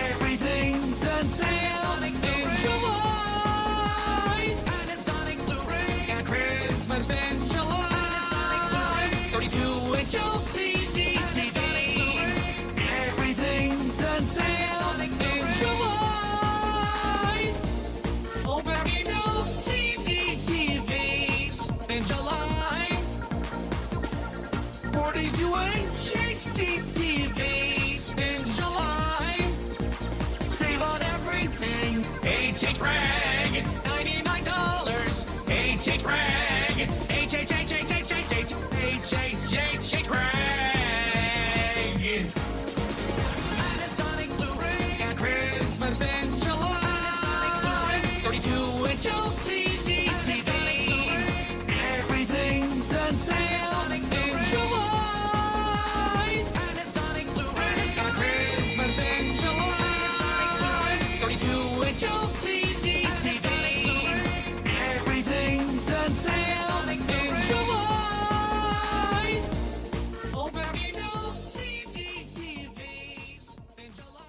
Everything done sale in July. And a Sonic Blu-ray at Christmas in July. 32-inch LCD TV. Everything done sale in July. So many new CD TVs in July. 42-inch HD TVs in July. Save on everything. HH Rag, $99. HH Rag, HHHHHHHHHH Rag. Panasonic Blu-ray at Christmas in July. 32-inch LCD TV. Everything done sale in July. Panasonic Blu-ray at Christmas in July. 32-inch LCD TV. Everything done sale in July. So many new CD TVs in July.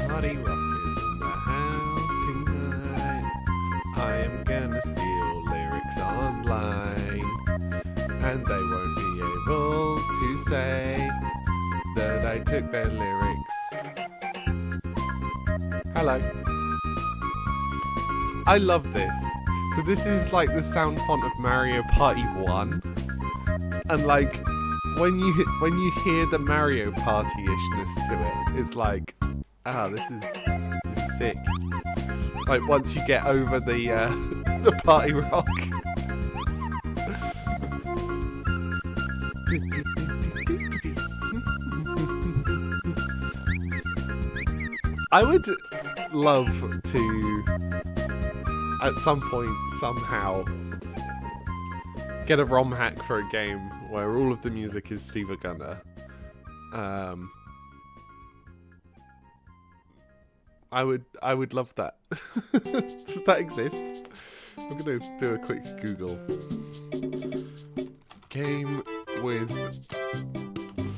Party rock is in the house tonight. I am gonna steal lyrics online, and they won't be able to say that I took their lyrics. Hello. I love this. So this is like the sound font of Mario Party 1. And like, when you hear the Mario Party-ishness to it, it's like, this is sick. Like once you get over the the party rock. I would love to, at some point, somehow, get a ROM hack for a game where all of the music is Siva Gunner. I would love that. Does that exist? I'm gonna do a quick Google. Game with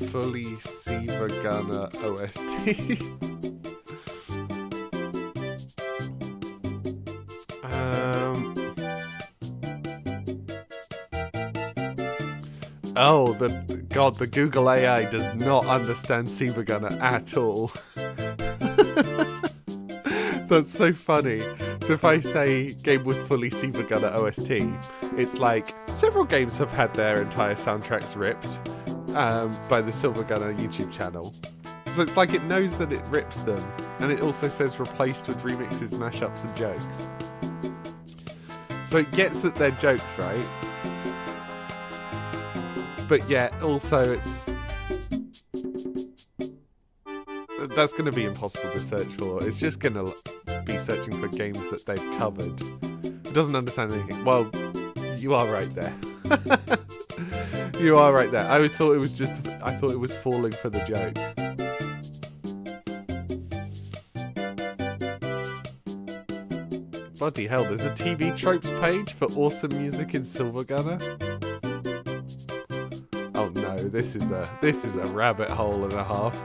fully Siva Gunner OST. Oh, the Google AI does not understand Siva Gunner at all. That's so funny. So if I say game with fully Siva Gunner OST, it's like several games have had their entire soundtracks ripped by the Silver Gunner YouTube channel. So it's like it knows that it rips them, and it also says replaced with remixes, mashups, and jokes. So it gets that they're jokes, right? But yeah, also that's going to be impossible to search for. It's just going to be searching for games that they've covered. It doesn't understand anything. Well, you are right there. You are right there. I thought it was falling for the joke. Bloody hell, there's a TV tropes page for awesome music in Silver Gunner. Oh no, this is a rabbit hole and a half.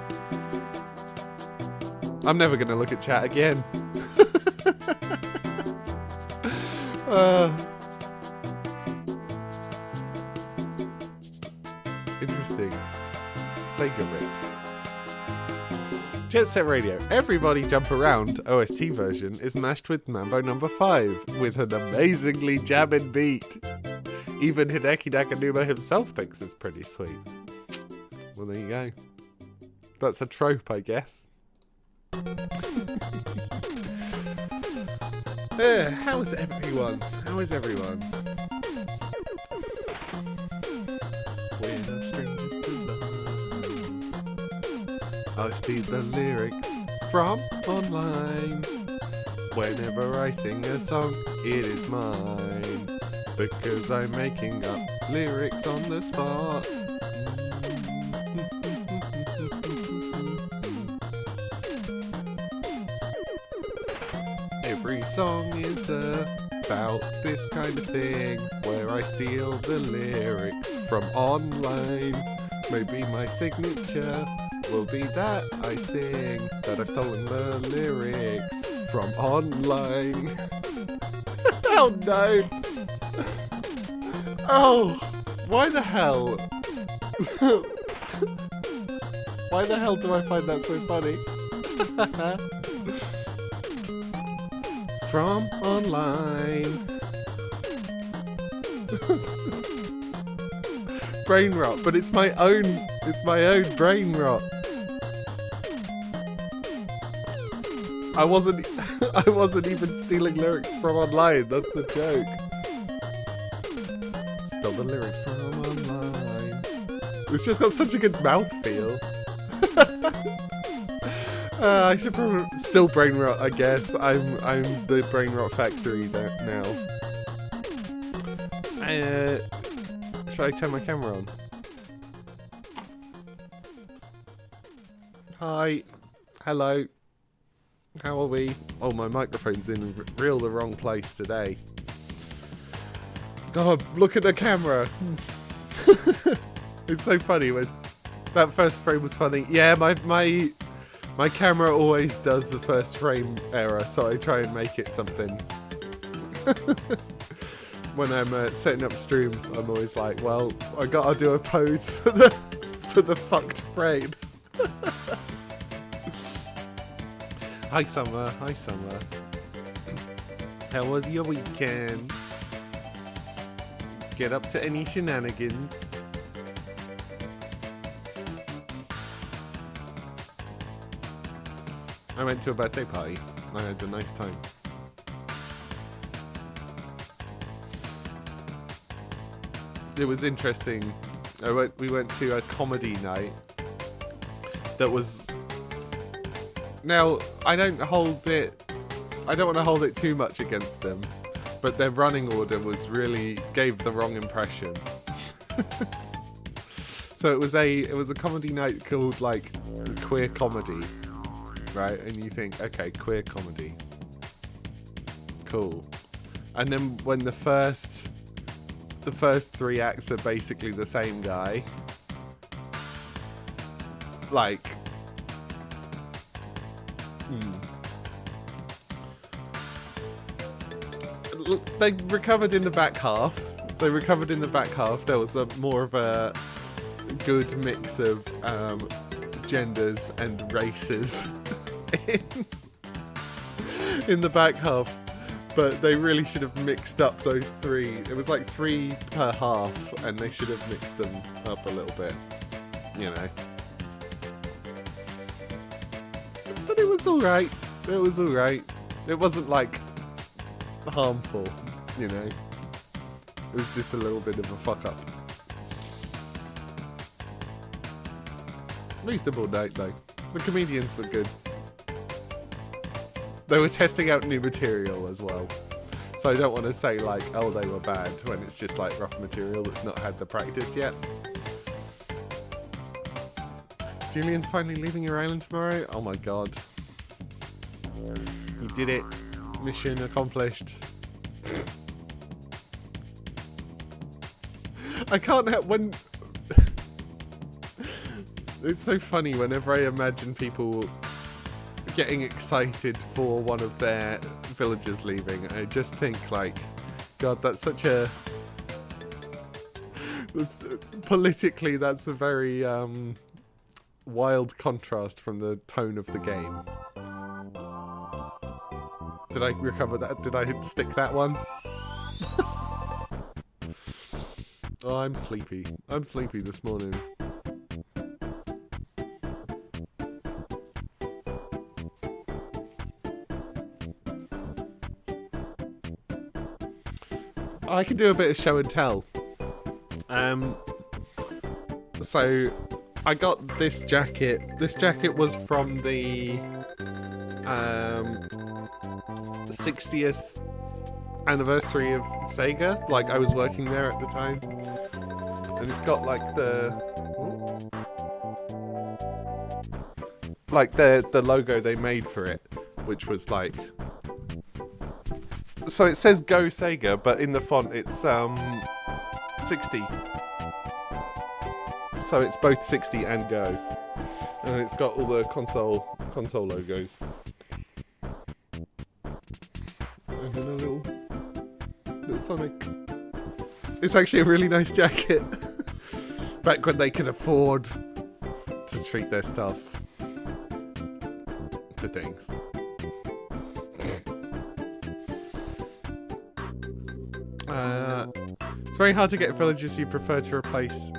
I'm never gonna look at chat again. Interesting. Sega rips. Jet Set Radio. Everybody Jump Around OST version is mashed with Mambo No. 5 with an amazingly jamming beat. Even Hideki Nakanuma himself thinks it's pretty sweet. Well, there you go. That's a trope, I guess. How is everyone? How is everyone? We're no strangers to love. I steal the lyrics from online. Whenever I sing a song, it is mine. Because I'm making up lyrics on the spot. Every song is about this kind of thing, where I steal the lyrics from online. Maybe my signature will be that I sing, that I've stolen the lyrics from online. Oh no! Oh, why the hell? Why the hell do I find that so funny? From online. Brain rot, but it's my own brain rot. I wasn't even stealing lyrics from online, that's the joke. Stole the lyrics from online. It's just got such a good mouthfeel. I should probably still brain rot. I guess I'm the brain rot factory now. Should I turn my camera on? Hi, hello. How are we? Oh, my microphone's in the wrong place today. God, look at the camera. It's so funny when that first frame was funny. Yeah, my camera always does the first frame error, so I try and make it something. When I'm setting up stream, I'm always like, well, I gotta do a pose for the fucked frame. Hi Summer, hi Summer. How was your weekend? Get up to any shenanigans? I went to a birthday party. I had a nice time. It was interesting. We went to a comedy night that was... Now, I don't want to hold it too much against them, but their running order gave the wrong impression. So it was a comedy night called like queer comedy, right? And you think, okay, queer comedy, cool. And then when the first 3 acts are basically the same guy, like, they recovered in the back half. There was more of a good mix of genders and races in the back half, but they really should have mixed up those 3. It was like 3 per half, and they should have mixed them up a little bit, you know. But it was alright. It wasn't like harmful, you know. It was just a little bit of a fuck up. Reasonable night though. The comedians were good. They were testing out new material as well. So I don't want to say like, oh, they were bad when it's just like rough material that's not had the practice yet. Julian's finally leaving your island tomorrow? Oh my god. He did it. Mission accomplished. I can't help when... It's so funny whenever I imagine people getting excited for one of their villagers leaving. I just think like, God, that's such a... politically, that's a very wild contrast from the tone of the game. Did I recover that? Did I stick that one? Oh, I'm sleepy. I'm sleepy this morning. I can do a bit of show and tell. So I got this jacket. This jacket was from the 60th anniversary of Sega. Like, I was working there at the time. And it's got like the logo they made for it, which was like, so it says Go Sega, but in the font it's 60. So it's both 60 and Go. And it's got all the console logos. And then a little Sonic. It's actually a really nice jacket. Back when they could afford to treat their stuff to things. It's very hard to get villagers you prefer to replace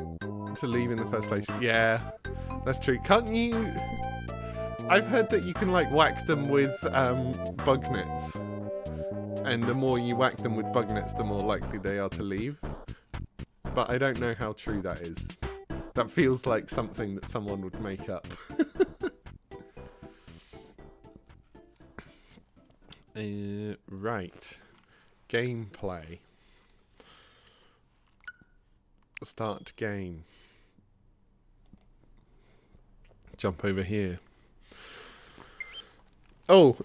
to leave in the first place. Yeah, that's true. Can't you... I've heard that you can like whack them with bug nets. And the more you whack them with bug nets, the more likely they are to leave. But I don't know how true that is. That feels like something that someone would make up. Right. Gameplay. Start game. Jump over here. Oh,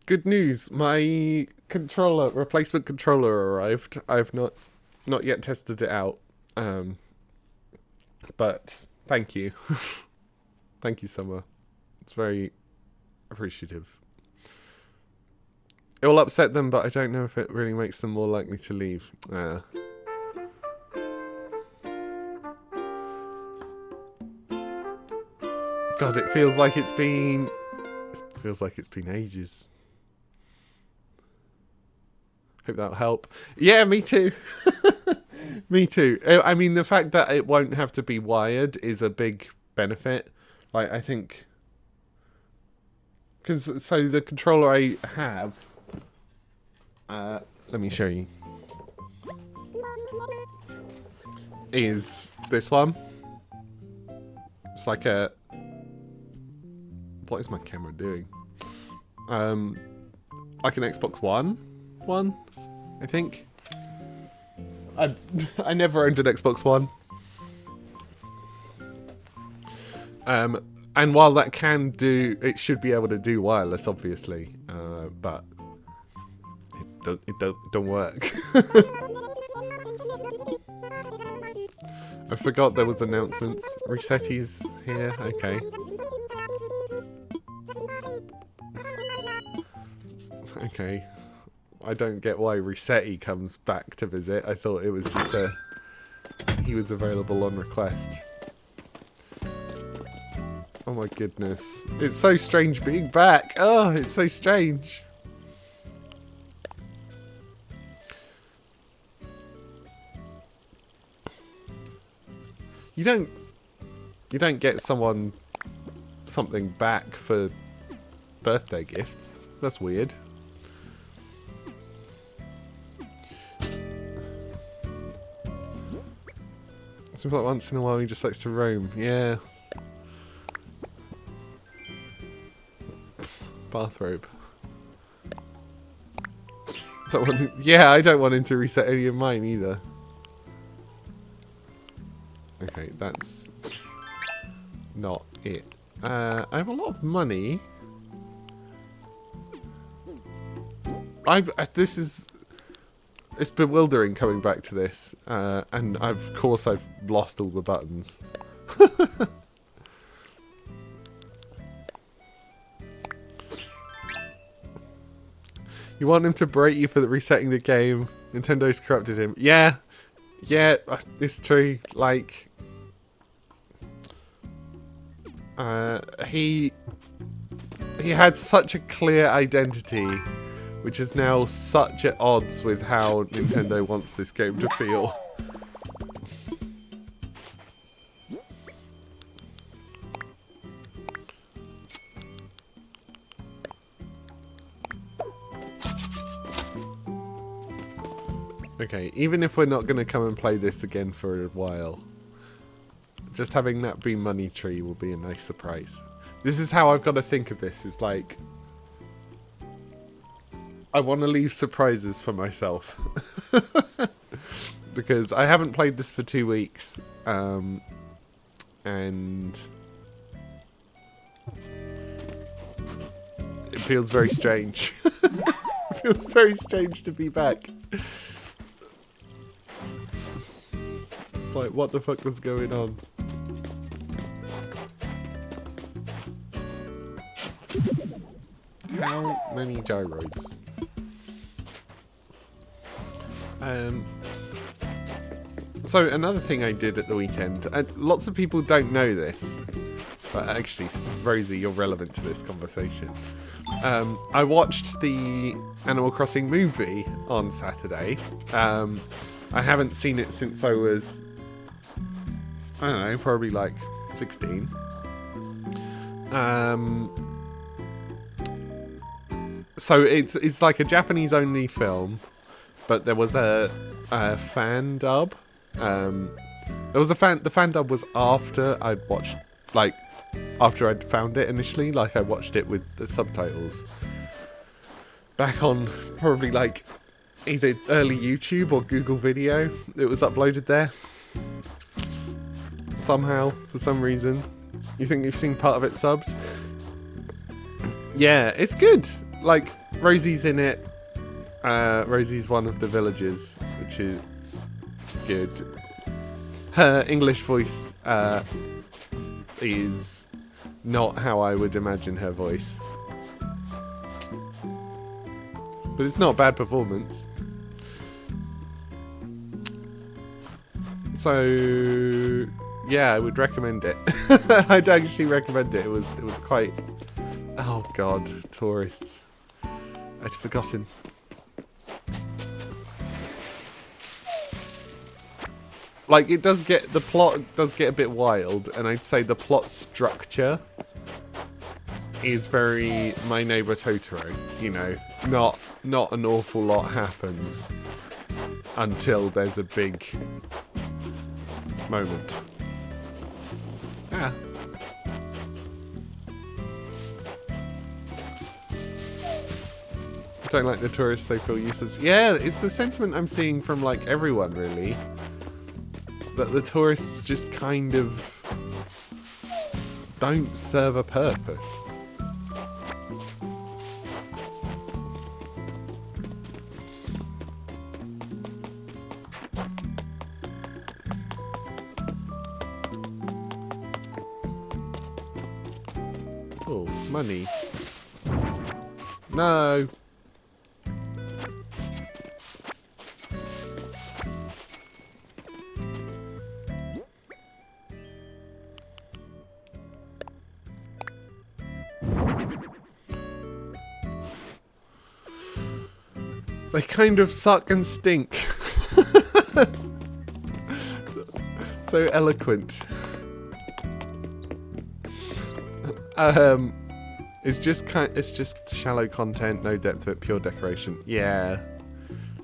good news. My replacement controller arrived. I've not yet tested it out. But thank you. Thank you, Summer. It's very appreciative. It will upset them, but I don't know if it really makes them more likely to leave. God, it feels like it's been ages. Hope that'll help. Yeah, me too. Me too. I mean, the fact that it won't have to be wired is a big benefit. Like, I think Because so the controller I have. Let me show you. Is this one? It's like a. What is my camera doing? Like an Xbox One, I think. I never owned an Xbox One. And while that can do, it should be able to do wireless, obviously, but it don't work. I forgot there was announcements. Resetty's here. Okay. Okay. I don't get why Resetty comes back to visit. I thought it was just he was available on request. Oh my goodness. It's so strange being back. Oh, it's so strange. You don't get someone something back for birthday gifts. That's weird. Seems like once in a while he just likes to roam. Yeah. Bathrobe. Yeah, I don't want him to reset any of mine either. Okay, that's not it. I have a lot of money. It's bewildering coming back to this, and of course I've lost all the buttons. You want him to berate you for resetting the game? Nintendo's corrupted him. Yeah, it's true. Like, he had such a clear identity, which is now such at odds with how Nintendo wants this game to feel. Okay, even if we're not going to come and play this again for a while, just having that be money tree will be a nice surprise. This is how I've got to think of this. It's like, I want to leave surprises for myself. Because I haven't played this for 2 weeks. And it feels very strange. It feels very strange to be back. It's like, what the fuck was going on? How many gyroids? So another thing I did at the weekend, lots of people don't know this, but actually, Rosie, you're relevant to this conversation. I watched the Animal Crossing movie on Saturday. I haven't seen it since I was, I don't know, probably like 16. So it's like a Japanese only film, but there was a fan dub. The fan dub was after I'd watched, like, after I'd found it initially. Like, I watched it with the subtitles back on probably like either early YouTube or Google Video. It was uploaded there somehow, for some reason. You think you've seen part of it subbed? Yeah, it's good. Like, Rosie's in it. Rosie's one of the villagers, which is good. Her English voice is not how I would imagine her voice. But it's not a bad performance. So, yeah, I would recommend it. I'd actually recommend it. It was quite... Oh god, tourists. I'd forgotten. Like, it does get, the plot does get a bit wild, and I'd say the plot structure is very My Neighbor Totoro. You know, not an awful lot happens until there's a big moment. Ah. I don't like the tourists, they feel useless. Yeah, it's the sentiment I'm seeing from like everyone really. That the tourists just kind of don't serve a purpose. Oh, money. No. They kind of suck and stink. So eloquent. It's just shallow content, no depth to it, pure decoration. Yeah.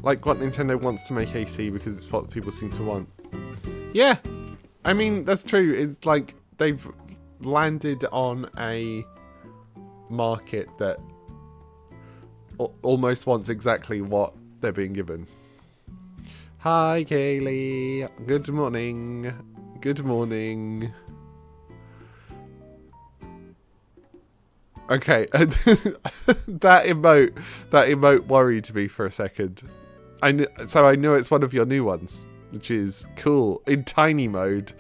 Like what Nintendo wants to make AC because it's what people seem to want. Yeah. I mean, that's true. It's like they've landed on a market that almost wants exactly what they're being given. Hi, Kaylee. Good morning. Good morning. Okay, that emote worried me for a second. So I know it's one of your new ones, which is cool. In tiny mode,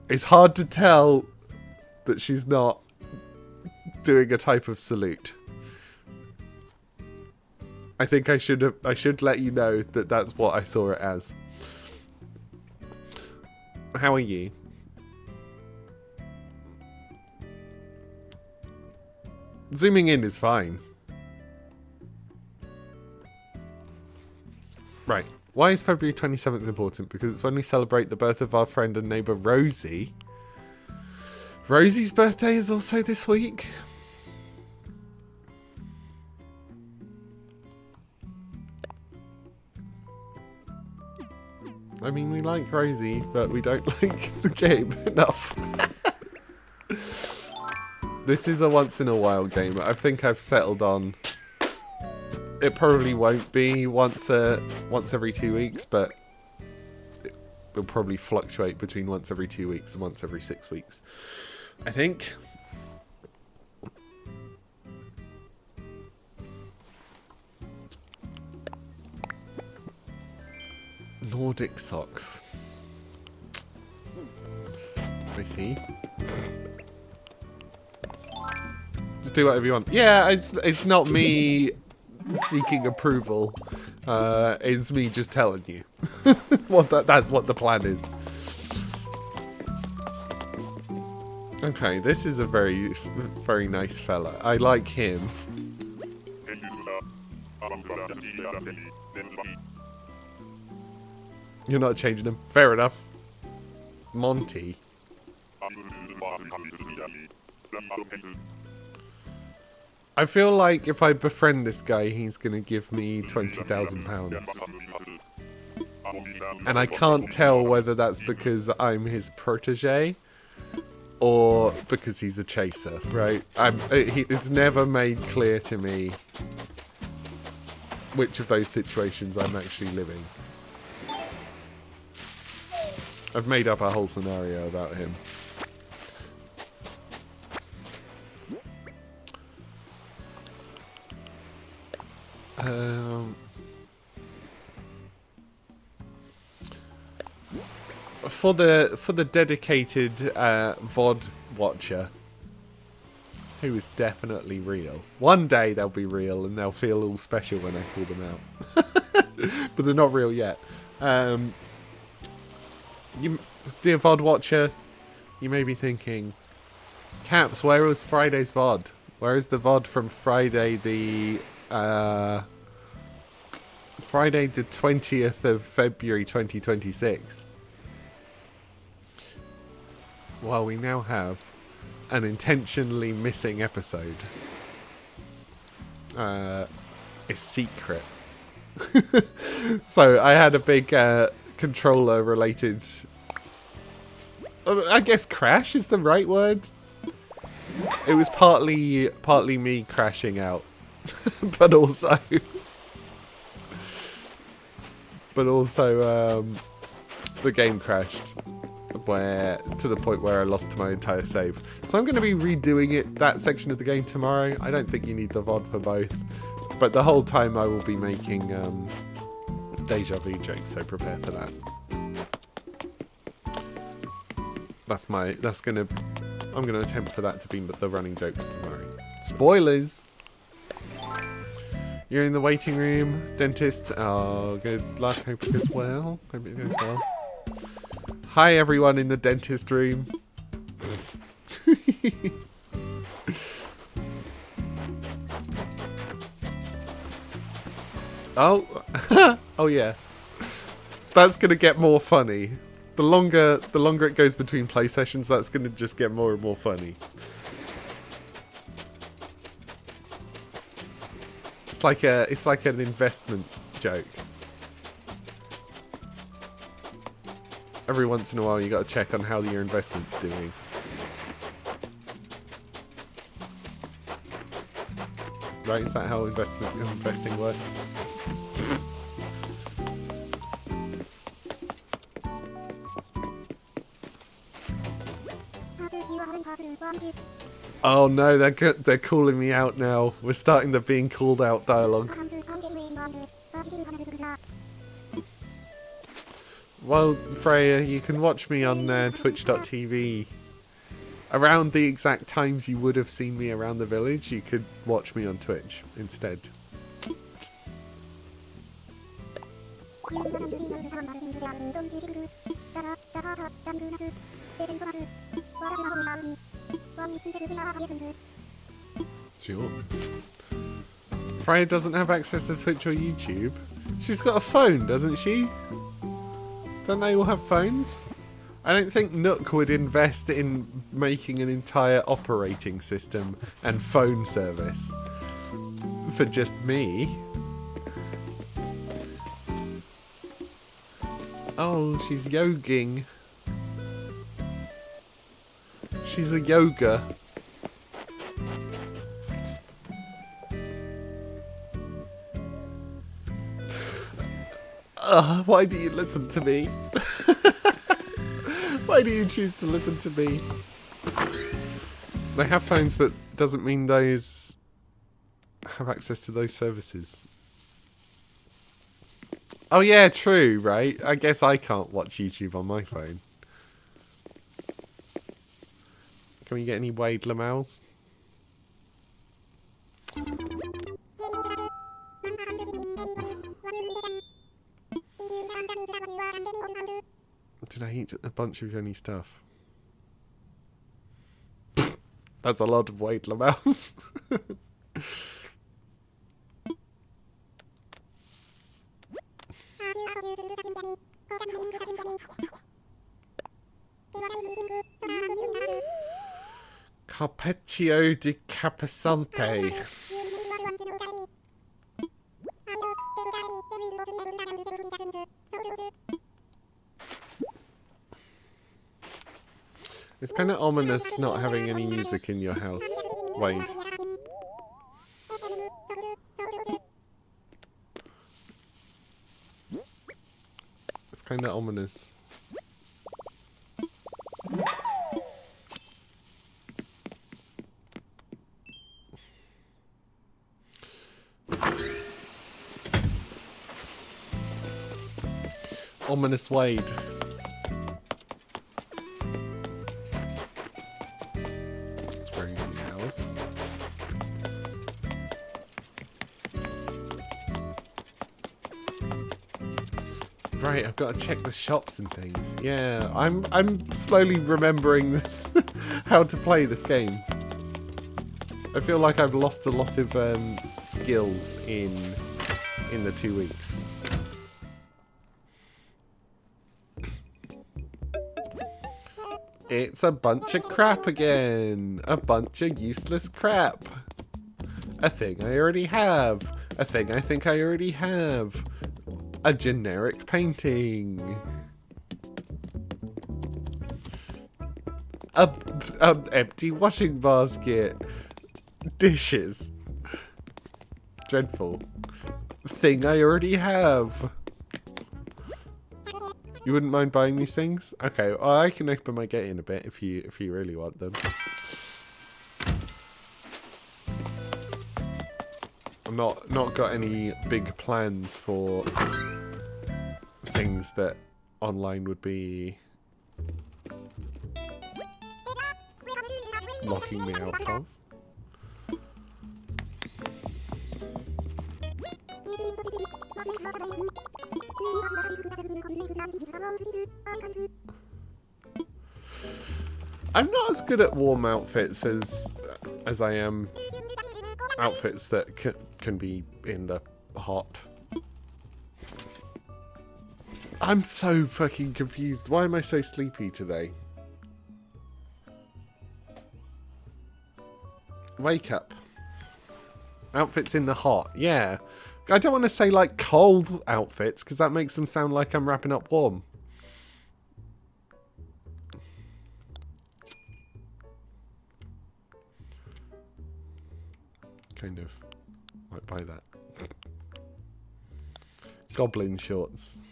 it's hard to tell that she's not doing a type of salute. I think I should let you know that that's what I saw it as. How are you? Zooming in is fine. Right. Why is February 27th important? Because it's when we celebrate the birth of our friend and neighbour Rosie. Rosie's birthday is also this week. I mean, we like Rosie, but we don't like the game enough. This is a once in a while game. I think I've settled on. It probably won't be once every 2 weeks, but it will probably fluctuate between once every 2 weeks and once every 6 weeks. I think. Nordic socks. I see. Just do whatever you want. Yeah, it's not me seeking approval. It's me just telling you. That's what the plan is. Okay, this is a very, very nice fella. I like him. You're not changing him. Fair enough. Monty. I feel like if I befriend this guy, he's going to give me £20,000. And I can't tell whether that's because I'm his protege or because he's a chaser, right? It's never made clear to me which of those situations I'm actually living. I've made up a whole scenario about him. For the dedicated VOD watcher, who is definitely real. One day they'll be real and they'll feel all special when I call them out. But they're not real yet. You, dear VOD watcher, you may be thinking, Caps, where was Friday's VOD? Where is the VOD from Friday the 20th of February 2026? Well, we now have an intentionally missing episode. Is secret. So I had a big controller related, I guess crash is the right word. It was partly me crashing out, but also the game crashed to the point where I lost my entire save. So I'm going to be redoing that section of the game tomorrow. I don't think you need the VOD for both, but the whole time I will be making deja vu jokes, so prepare for that. I'm gonna attempt for that to be the running joke for tomorrow. Spoilers! You're in the waiting room, dentist. Oh, good luck. Hope it goes well. Hope it goes well. Hi, everyone in the dentist room. Oh, oh yeah. That's gonna get more funny. The longer it goes between play sessions, that's gonna just get more and more funny. It's like an investment joke. Every once in a while, you got to check on how your investment's doing. Right? Is that how investing works? Oh no, they're calling me out now. We're starting the being called out dialogue. Well, Freya, you can watch me on twitch.tv. Around the exact times you would have seen me around the village, you could watch me on Twitch instead. Sure. Freya doesn't have access to Twitch or YouTube. She's got a phone, doesn't she? Don't they all have phones? I don't think Nook would invest in making an entire operating system and phone service for just me. Oh, she's yoging. She's a yoga. Why do you listen to me? Why do you choose to listen to me? They have phones, but doesn't mean those have access to those services. Oh yeah, true, right? I guess I can't watch YouTube on my phone. Can we get any Wade Lamels? Did I eat a bunch of yummy stuff? That's a lot of Wade Lamels. Carpaccio di Capasante. It's kind of ominous not having any music in your house, Wade. It's kind of ominous. Ominous Wade. Swearing in his house. Right, I've got to check the shops and things. Yeah, I'm slowly remembering how to play this game. I feel like I've lost a lot of skills in the 2 weeks. It's a bunch of crap again. A bunch of useless crap. A thing I already have. A thing I think I already have. A generic painting. A empty washing basket. Dishes. Dreadful. Thing I already have. You wouldn't mind buying these things? Okay, well, I can open my gate in a bit if you really want them. I'm not got any big plans for things that online would be locking me out of. I'm not as good at warm outfits as I am outfits that can be in the hot. I'm so fucking confused. Why am I so sleepy today? Wake up. Outfits in the hot. Yeah. I don't want to say like cold outfits because that makes them sound like I'm wrapping up warm. Kind of might buy that. Goblin shorts.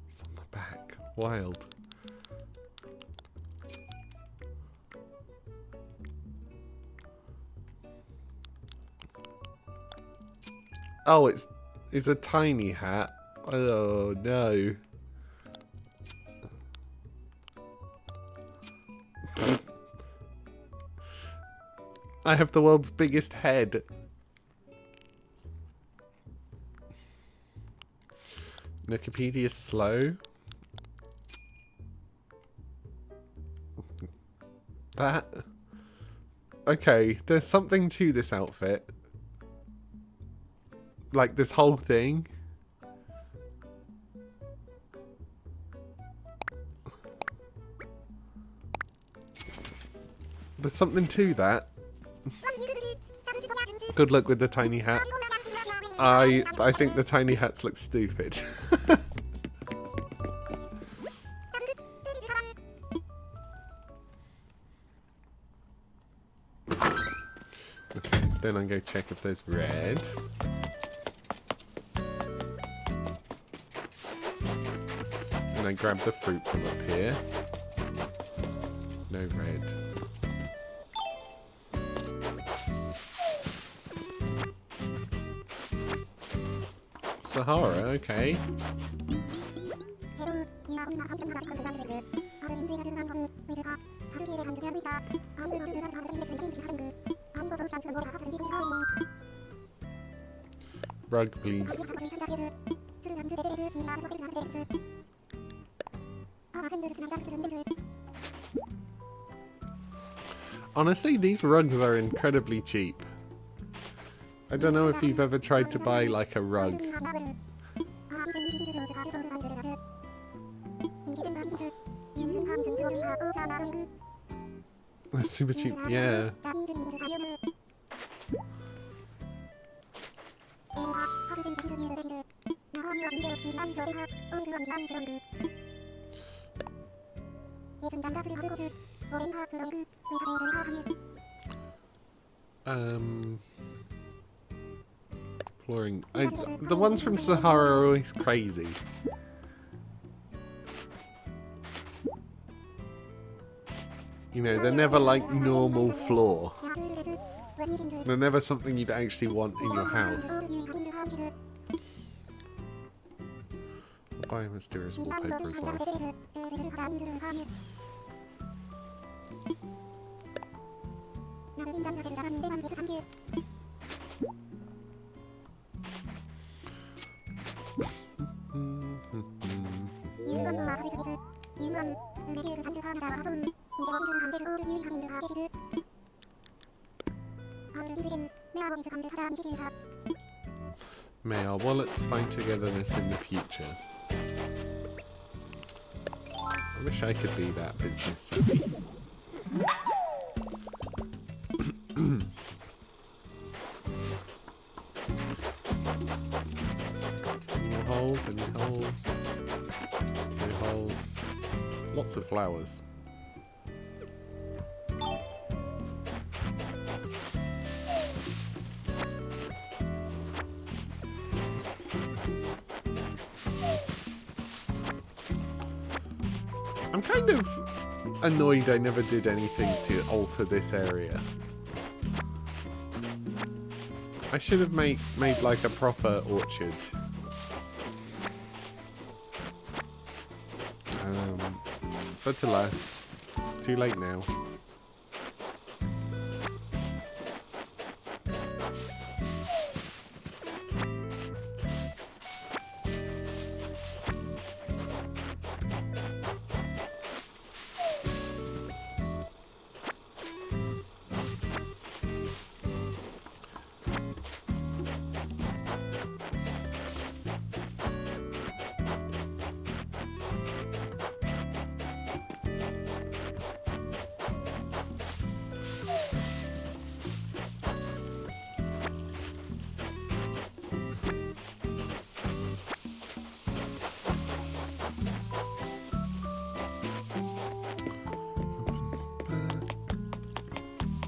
It's on the back. Wild. Oh, it's a tiny hat. Oh no. I have the world's biggest head. Wikipedia's slow. That. Okay, there's something to this outfit. Like this whole thing. There's something to that. Good luck with the tiny hat. I think the tiny hats look stupid. Okay, then I'm going to check if there's red. And I grab the fruit from up here. No red. Sahara, okay. Rug, please. Honestly, these rugs are incredibly cheap. I don't know if you've ever tried to buy like a rug. That's super cheap, yeah. Flooring. The ones from Sahara are always crazy. You know, they're never like normal floor. They're never something you'd actually want in your house. I'll buy mysterious wallpaper as well. May our wallets find togetherness in the future. I wish I could be that business savvy. Any holes? Any holes? No holes. Lots of flowers. I'm kind of annoyed I never did anything to alter this area. I should have made like a proper orchard. But alas, too late now.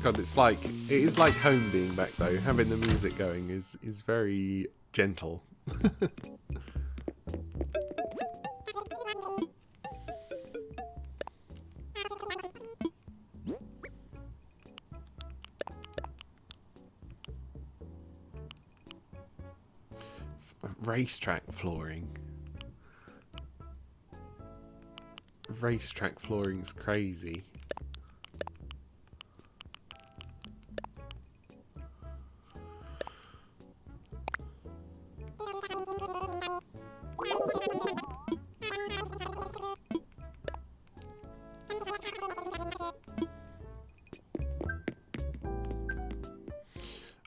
God, it is like home being back though. Having the music going is very gentle. Racetrack flooring. Racetrack flooring's crazy.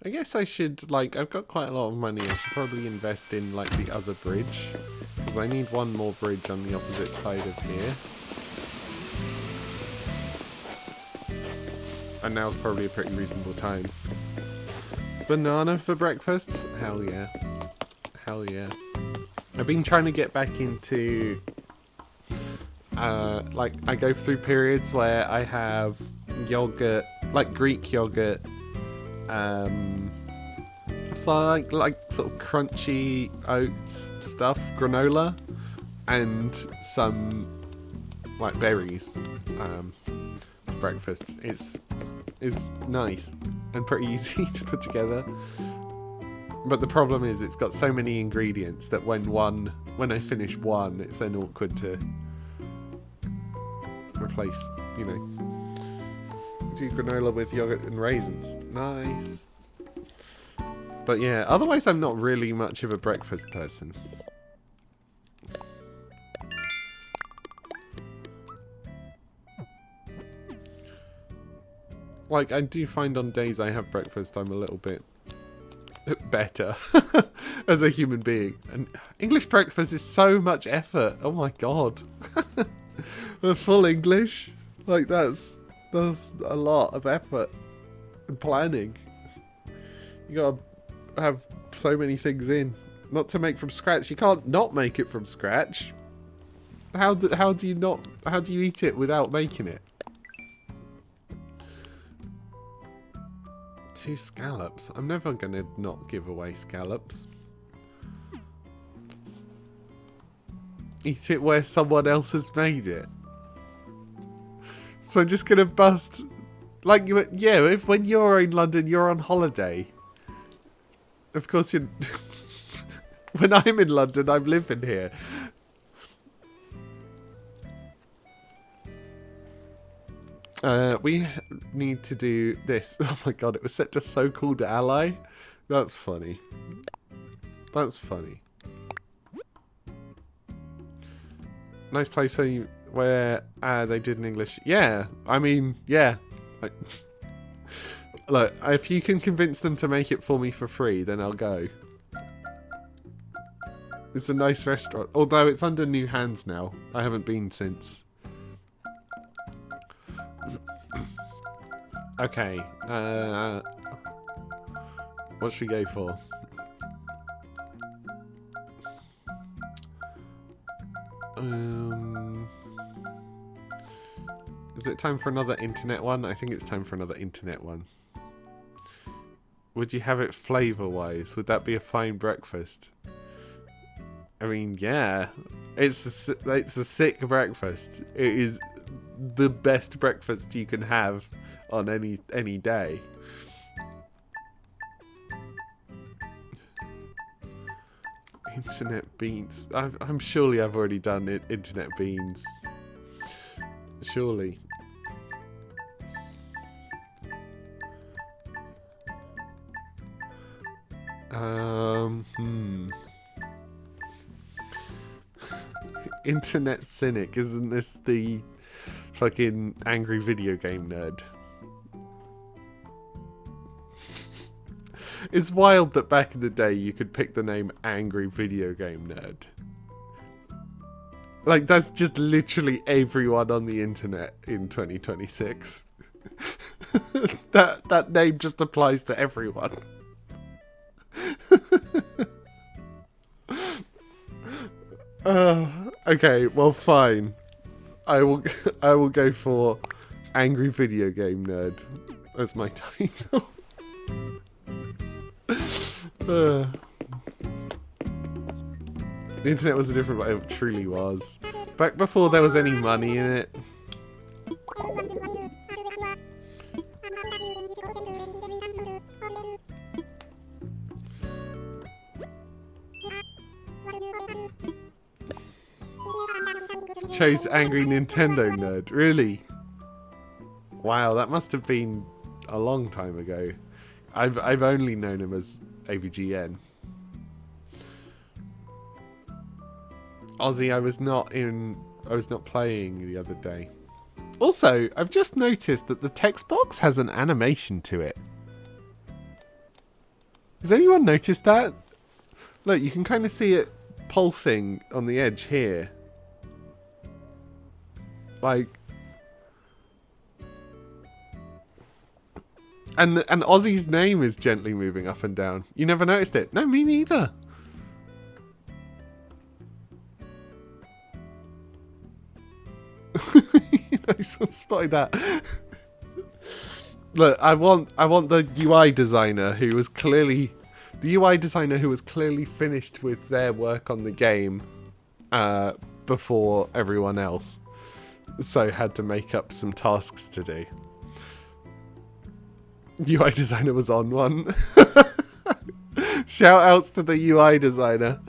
I guess I should, like, I've got quite a lot of money. I should probably invest in, like, the other bridge. Because I need one more bridge on the opposite side of here. And now's probably a pretty reasonable time. Banana for breakfast? Hell yeah. Hell yeah. I've been trying to get back into... like, I go through periods where I have yogurt, like Greek yogurt, so like sort of crunchy oats stuff, granola, and some like berries for breakfast. It's nice and pretty easy to put together. But the problem is it's got so many ingredients that when I finish one, it's then awkward to replace, you know. Do granola with yogurt and raisins. Nice. But yeah, otherwise I'm not really much of a breakfast person. Like, I do find on days I have breakfast, I'm a little bit better as a human being. And English breakfast is so much effort. Oh my god. The full English. Like, that's a lot of effort and planning. You gotta have so many things in. Not to make from scratch. You can't not make it from scratch. How do you eat it without making it? 2 scallops. I'm never gonna not give away scallops. Eat it where someone else has made it. So I'm just gonna bust, like, yeah. If when you're in London, you're on holiday. Of course, you. When I'm in London, I'm living here. We need to do this. Oh my god! It was set to so-called ally. That's funny. That's funny. Nice place where they did in English. Yeah, I mean, yeah. Like, Look, if you can convince them to make it for me for free, then I'll go. It's a nice restaurant. Although it's under new hands now. I haven't been since. Okay. What should we go for? Is it time for another internet one? I think it's time for another internet one. Would you have it flavour-wise? Would that be a fine breakfast? I mean, yeah. It's a sick breakfast. It is the best breakfast you can have on any day. Internet beans. I'm surely I've already done it. Internet beans. Surely. Internet cynic, isn't this the fucking angry video game nerd? It's wild that back in the day you could pick the name angry video game nerd. Like, that's just literally everyone on the internet in 2026. That name just applies to everyone. Okay, well, fine. I will go for angry video game nerd as my title. The internet was a different way. It truly was. Back before there was any money in it. Chose angry Nintendo nerd. Really? Wow, that must have been a long time ago. I've only known him as AVGN. Aussie, I was not playing the other day. Also, I've just noticed that the text box has an animation to it. Has anyone noticed that? Look, you can kind of see it pulsing on the edge here. Like, and Aussie's name is gently moving up and down. You never noticed it? No, me neither. Nice one, spotted that. Look, I want the UI designer who was clearly finished with their work on the game before everyone else, so had to make up some tasks to do. UI designer was on one. Shout outs to the UI designer.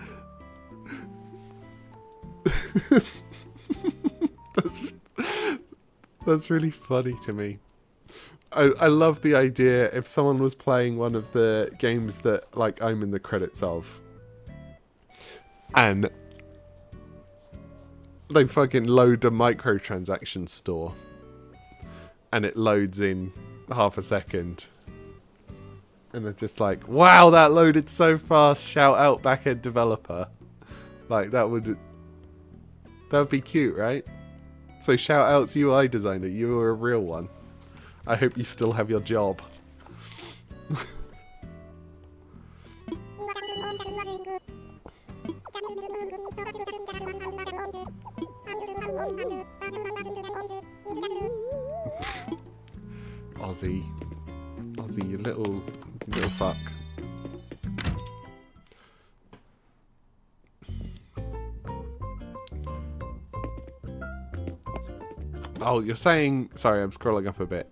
That's really funny to me. I love the idea if someone was playing one of the games that, like, I'm in the credits of, and they fucking load a microtransaction store and it loads in half a second and they're just like, wow, that loaded so fast, shout out backend developer. Like, that would be cute, right? So shout outs UI designer, you were a real one. I hope you still have your job. Aussie, you little fuck. Oh, you're saying... Sorry, I'm scrolling up a bit.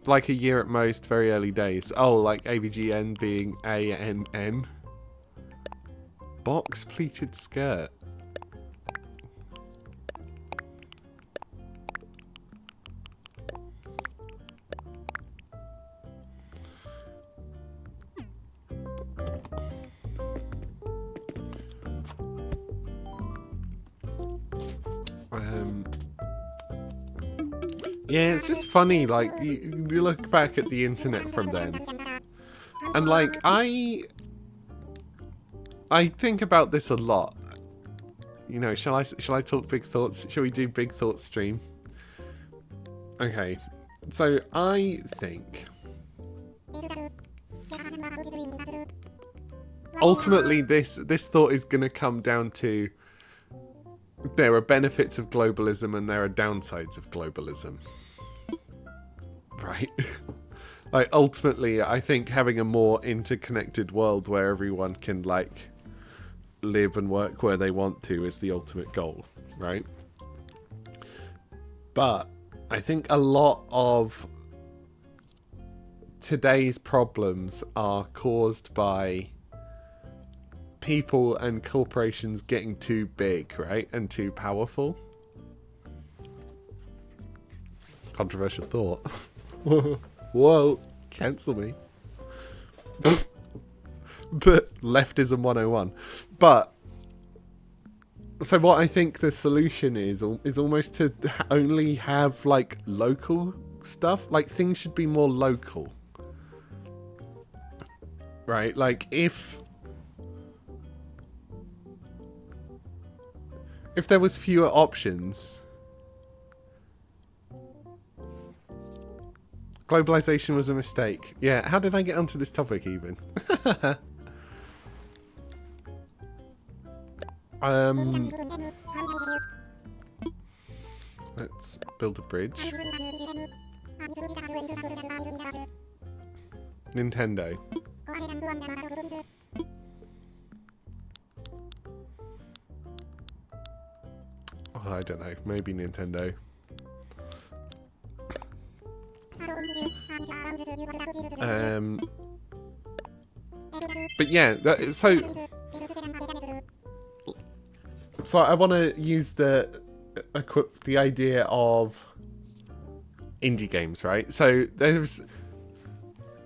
Like a year at most, very early days. Oh, like AVGN being ANN. Box pleated skirt. Yeah, it's just funny, like, you look back at the internet from then, and like I think about this a lot. You know, shall I talk big thoughts? Shall we do big thoughts stream? Okay, so I think ultimately this thought is going to come down to there are benefits of globalism and there are downsides of globalism, right? Like ultimately I think having a more interconnected world where everyone can like live and work where they want to is the ultimate goal, right? But I think a lot of today's problems are caused by people and corporations getting too big, right? And too powerful. Controversial thought. Whoa, cancel me. But leftism 101. But so what I think the solution is almost to only have like local stuff. Like things should be more local, right? Like if there was fewer options, globalization was a mistake. Yeah, how did I get onto this topic even? Let's build a bridge. Nintendo. Oh, I don't know. Maybe Nintendo. But yeah, so I want to use the idea of indie games, right? So there's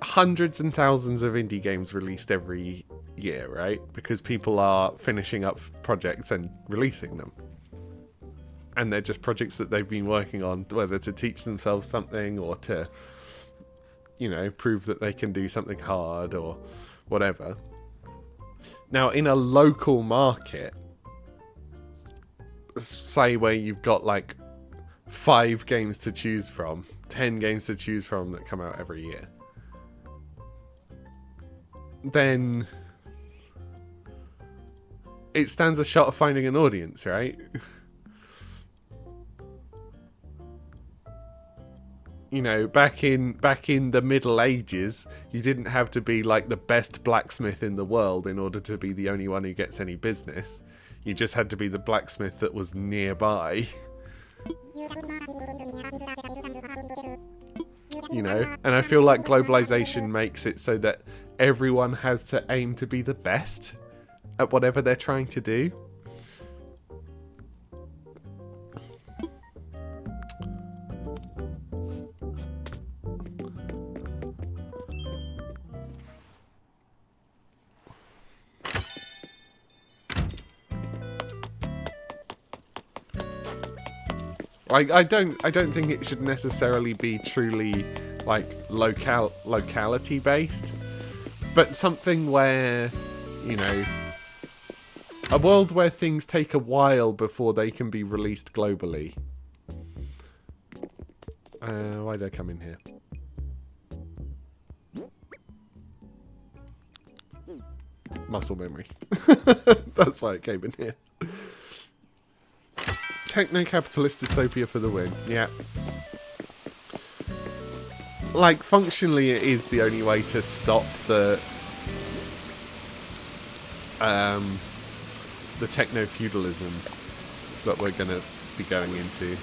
hundreds and thousands of indie games released every year, right? Because people are finishing up projects and releasing them. And they're just projects that they've been working on, whether to teach themselves something or to, you know, prove that they can do something hard or whatever. Now, in a local market, say where you've got like 5 games to choose from, 10 games to choose from that come out every year, then it stands a shot of finding an audience, right? You know, back in the Middle Ages, you didn't have to be like the best blacksmith in the world in order to be the only one who gets any business. You just had to be the blacksmith that was nearby. You know, and I feel like globalization makes it so that everyone has to aim to be the best at whatever they're trying to do. I don't think it should necessarily be truly like locality based, but something where, you know, a world where things take a while before they can be released globally. Why did I come in here? Muscle memory. That's why it came in here. Techno-capitalist dystopia for the win. Yeah. Like, functionally it is the only way to stop the techno-feudalism that we're going to be going into. Okay.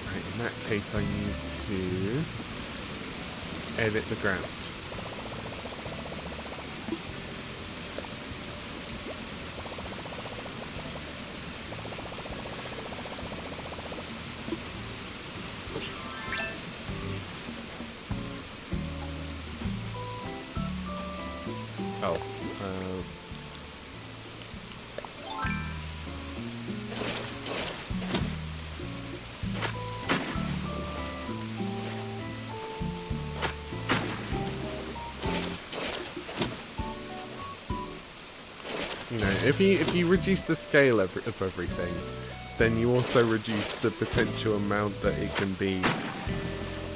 Right, in that case I need to edit the ground. Oh, You know, if you reduce the scale of everything, then you also reduce the potential amount that it can be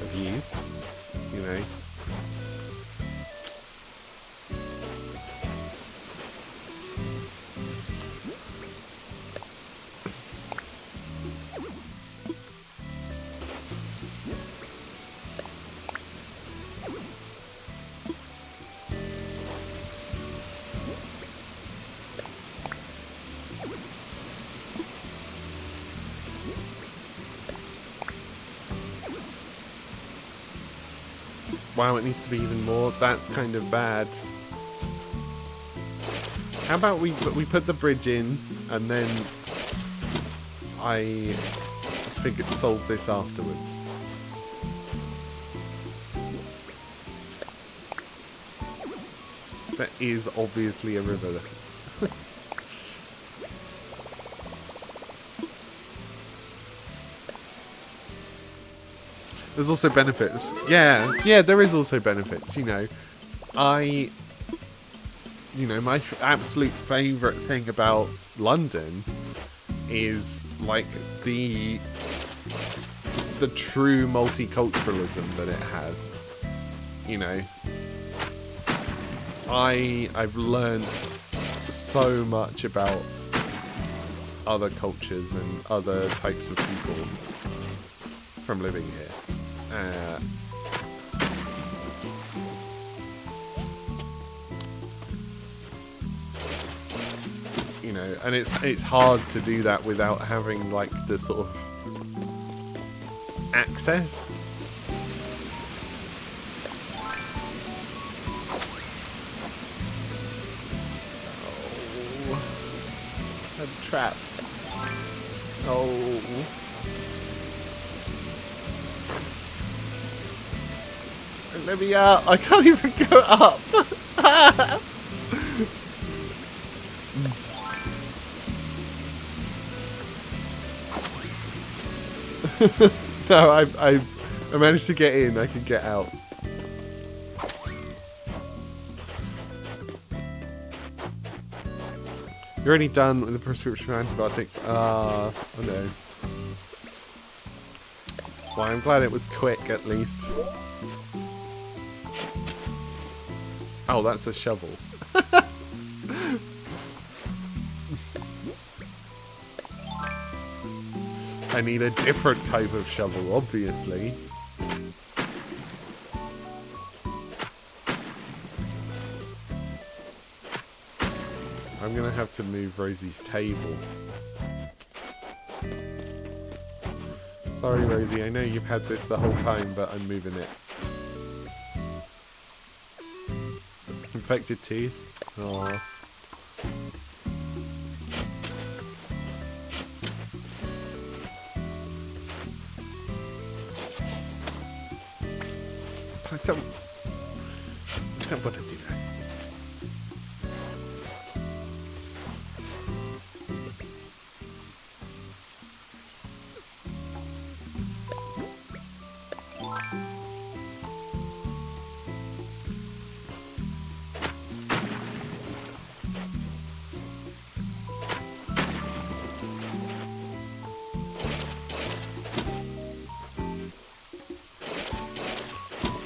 abused. You know. Wow, it needs to be even more. That's kind of bad. How about we put the bridge in and then I solve this afterwards. That is obviously a river. There's also benefits. Yeah, there is also benefits, you know. My absolute favourite thing about London is, like, the true multiculturalism that it has. You know. I've learned so much about other cultures and other types of people from living here. You know, and it's hard to do that without having like the sort of access. Oh, I'm trapped. Oh. Let me out. I can't even go up. No, I managed to get in. I can get out. You're already done with the prescription for antibiotics. Oh no. Well, I'm glad it was quick at least. Oh, that's a shovel. I need a different type of shovel, obviously. I'm gonna have to move Rosie's table. Sorry, Rosie, I know you've had this the whole time, but I'm moving it. Infected teeth. Aww. I don't want to do that.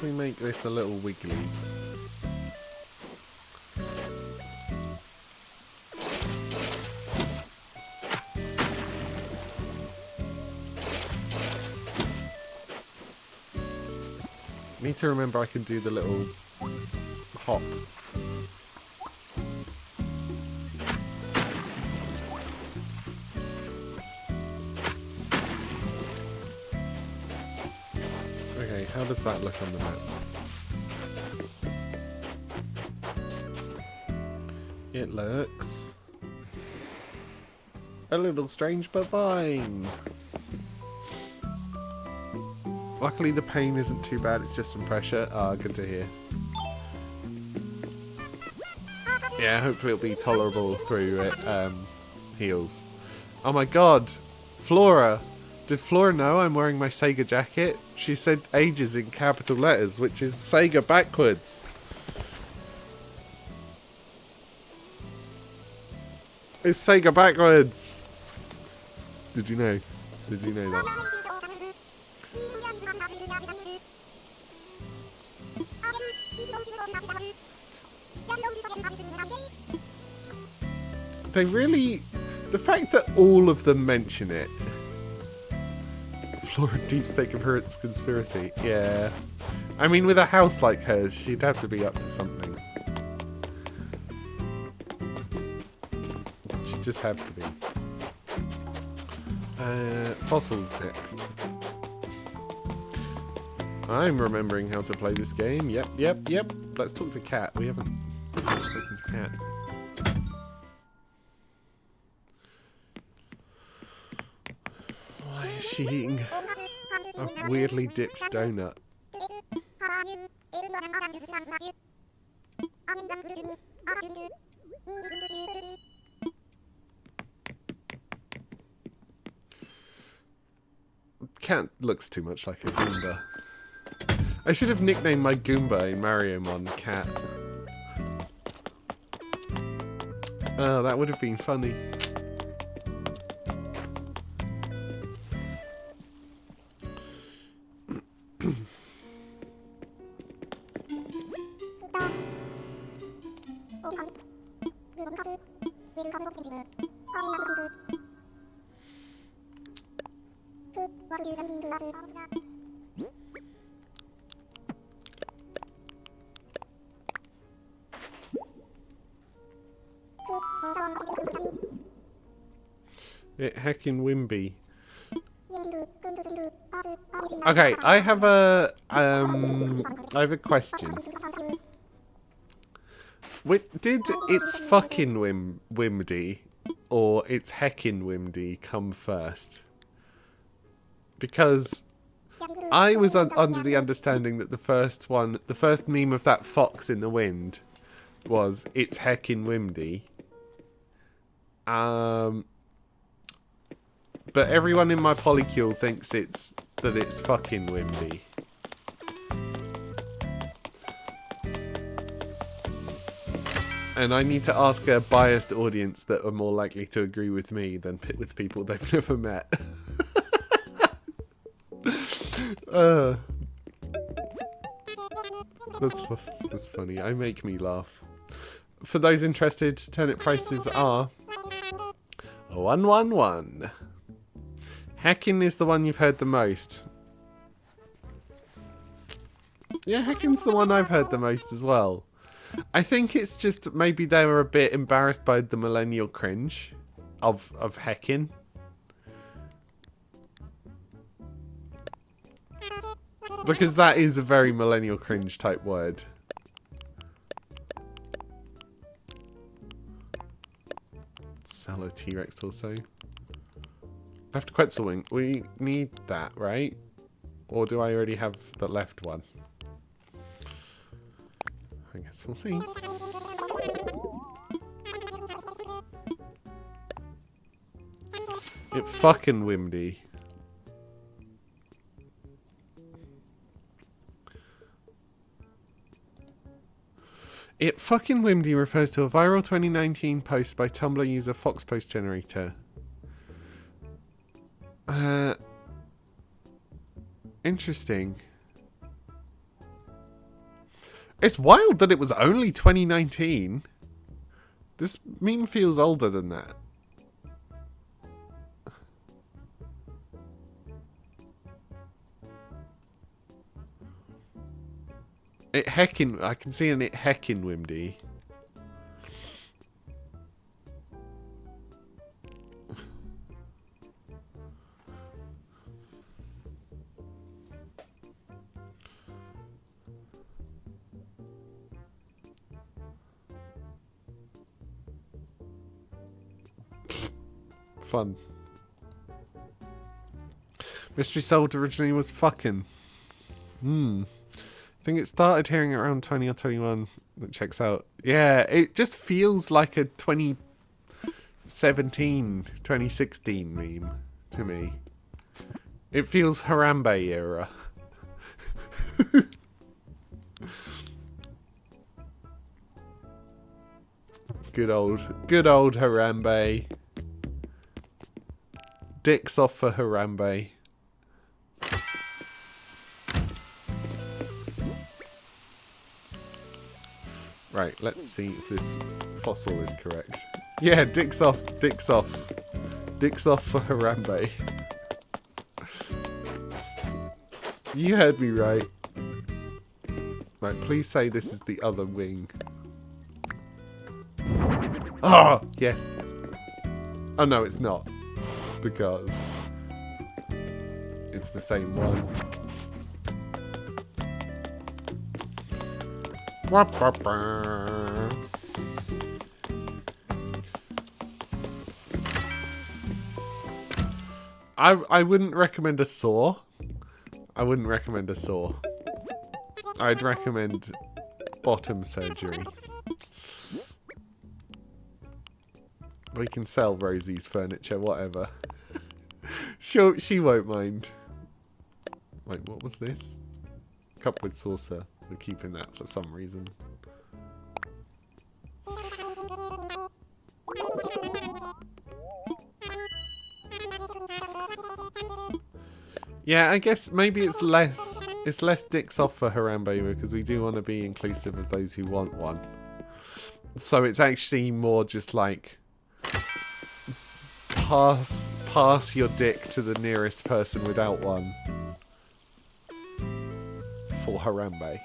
We make this a little wiggly. Need to remember I can do the little hop. Okay, how does that look on the map? It looks a little strange, but fine. Luckily the pain isn't too bad, it's just some pressure. Ah, good to hear. Yeah, hopefully it'll be tolerable through it heals. Oh my god! Flora! Did Flora know I'm wearing my Sega jacket? She said ages in capital letters, which is Sega backwards. It's Sega backwards. Did you know? Did you know that? They really... The fact that all of them mention it. Flora deep stake of her conspiracy. Yeah. I mean, with a house like hers, she'd have to be up to something. She'd just have to be. Fossils next. I'm remembering how to play this game. Yep. Let's talk to Cat. We haven't spoken to Cat. Why is she eating a weirdly dipped donut? Cat looks too much like a Goomba. I should have nicknamed my Goomba in Mariomon Cat. Oh, that would have been funny. Heckin' Wimby. Okay, I have a question. Did it's fucking Wimdy or it's heckin' Wimdy come first? Because I was under the understanding that the first meme of that fox in the wind was it's heckin' Wimdy. But everyone in my polycule thinks that it's fucking Wimby. And I need to ask a biased audience that are more likely to agree with me than with people they've never met. That's funny. I make me laugh. For those interested, turnip prices are 111. Heckin' is the one you've heard the most. Yeah, Heckin's the one I've heard the most as well. I think it's just maybe they were a bit embarrassed by the millennial cringe of Heckin. Because that is a very millennial cringe type word. Sell a T-Rex torso. Left Quetzal wing. We need that, right? Or do I already have the left one? I guess we'll see. It fucking Wimdy. It fucking Wimdy refers to a viral 2019 post by Tumblr user Fox Post Generator. Interesting. It's wild that it was only 2019. This meme feels older than that. I can see an it heckin' Wimdy. Fun. Mystery Solved originally was fucking. I think it started hearing it around 20 or 21. That checks out. Yeah, it just feels like a 2017, 2016 meme to me. It feels Harambe era. Good old Harambe. Dicks off for Harambe. Right, let's see if this fossil is correct. Yeah, dicks off, dicks off. Dicks off for Harambe. You heard me right. Right, please say this is the other wing. Ah, yes. Oh no, it's not. Because it's the same one. I wouldn't recommend a saw. I wouldn't recommend a saw. I'd recommend bottom surgery. We can sell Rosie's furniture, whatever. She won't mind. Wait, what was this? Cup with saucer. We're keeping that for some reason. Yeah, I guess maybe it's less dicks off for Harambe because we do want to be inclusive of those who want one. So it's actually more just like pass your dick to the nearest person without one for Harambe.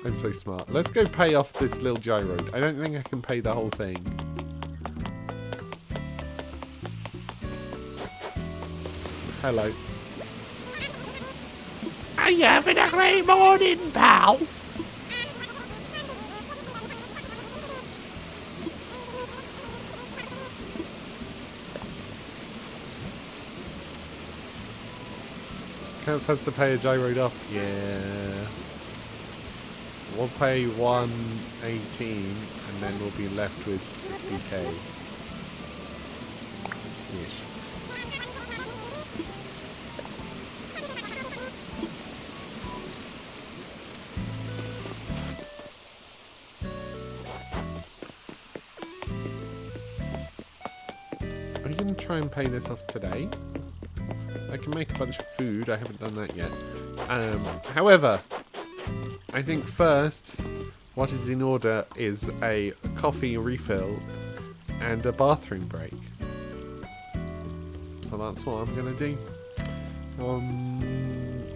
I'm so smart. Let's go pay off this little gyroid. I don't think I can pay the whole thing. Hello. Are you having a great morning, pal? Counts has to pay a gyroid off. Yeah. We'll pay 118 and then we'll be left with 50k. Ish. Are you going to try and pay this off today? I can make a bunch of food. I haven't done that yet. However, I think first, what is in order is a coffee refill and a bathroom break. So that's what I'm going to do.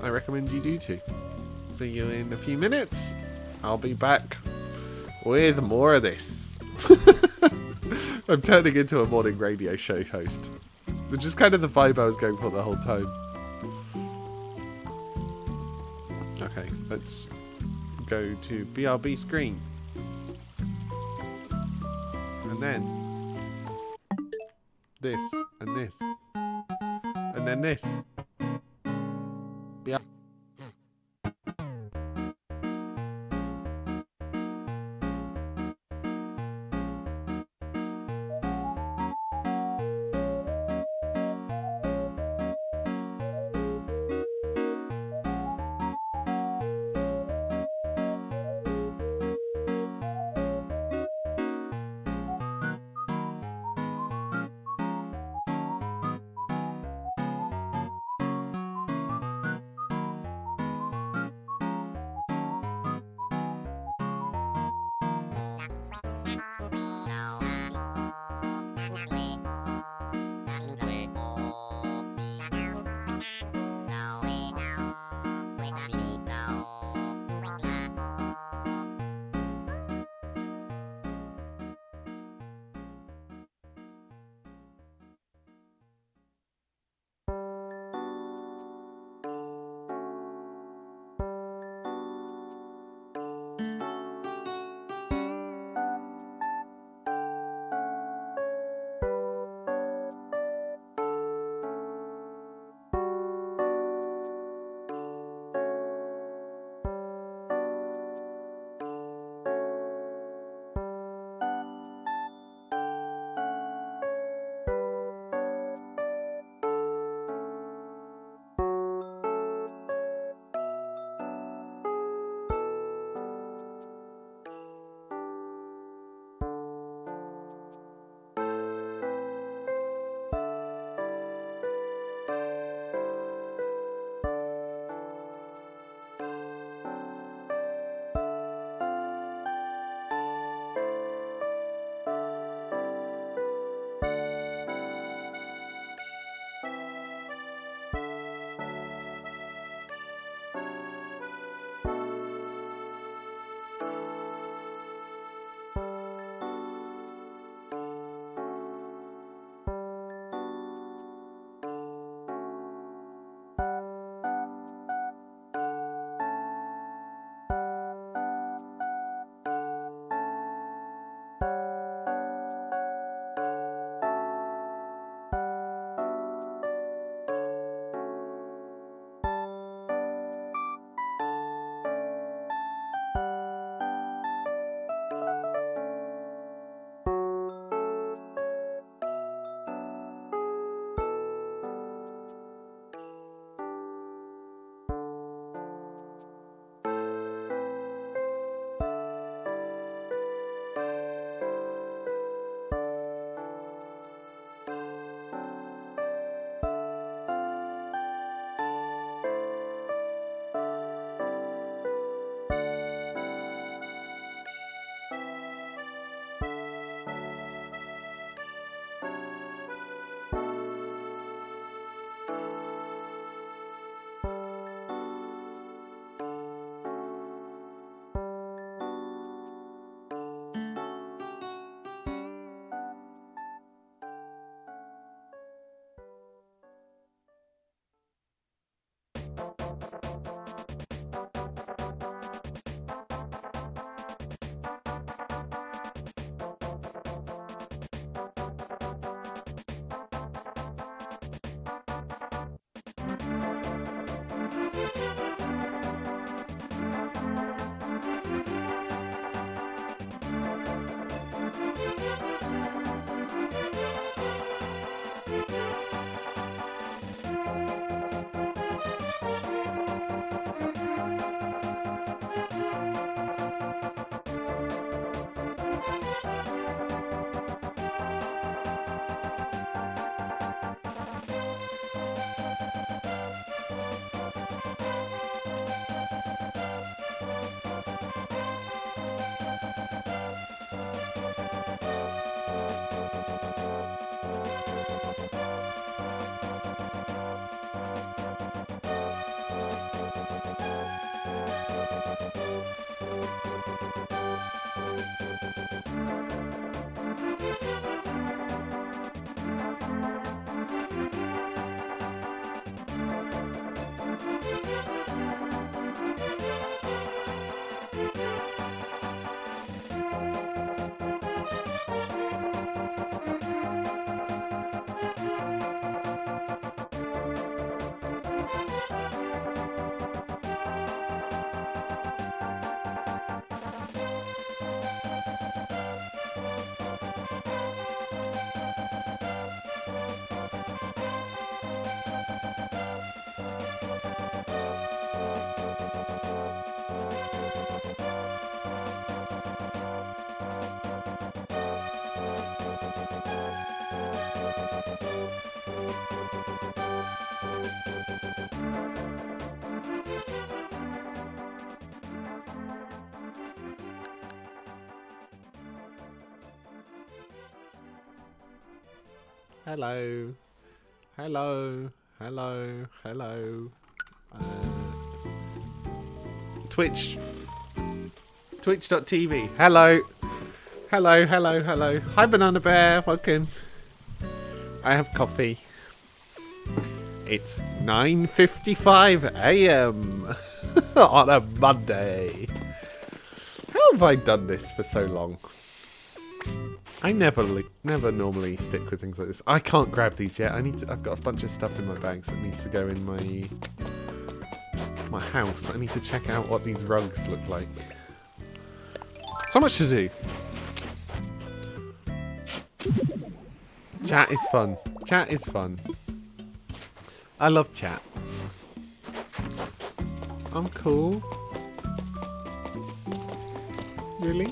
I recommend you do too. See you in a few minutes. I'll be back with more of this. I'm turning into a morning radio show host, which is kind of the vibe I was going for the whole time. Okay, let's go to BRB screen. And then this, and this, and then this. Yeah. Hello. Hello. Hello. Hello. Twitch. Twitch.tv. Hello. Hello, hello, hello. Hi, Banana Bear. Welcome. I have coffee. It's 9:55 a.m. on a Monday. How have I done this for so long? I never normally stick with things like this. I can't grab these yet. I've got a bunch of stuff in my bags that needs to go in my house. I need to check out what these rugs look like. So much to do. Chat is fun. Chat is fun. I love chat. I'm cool. Really?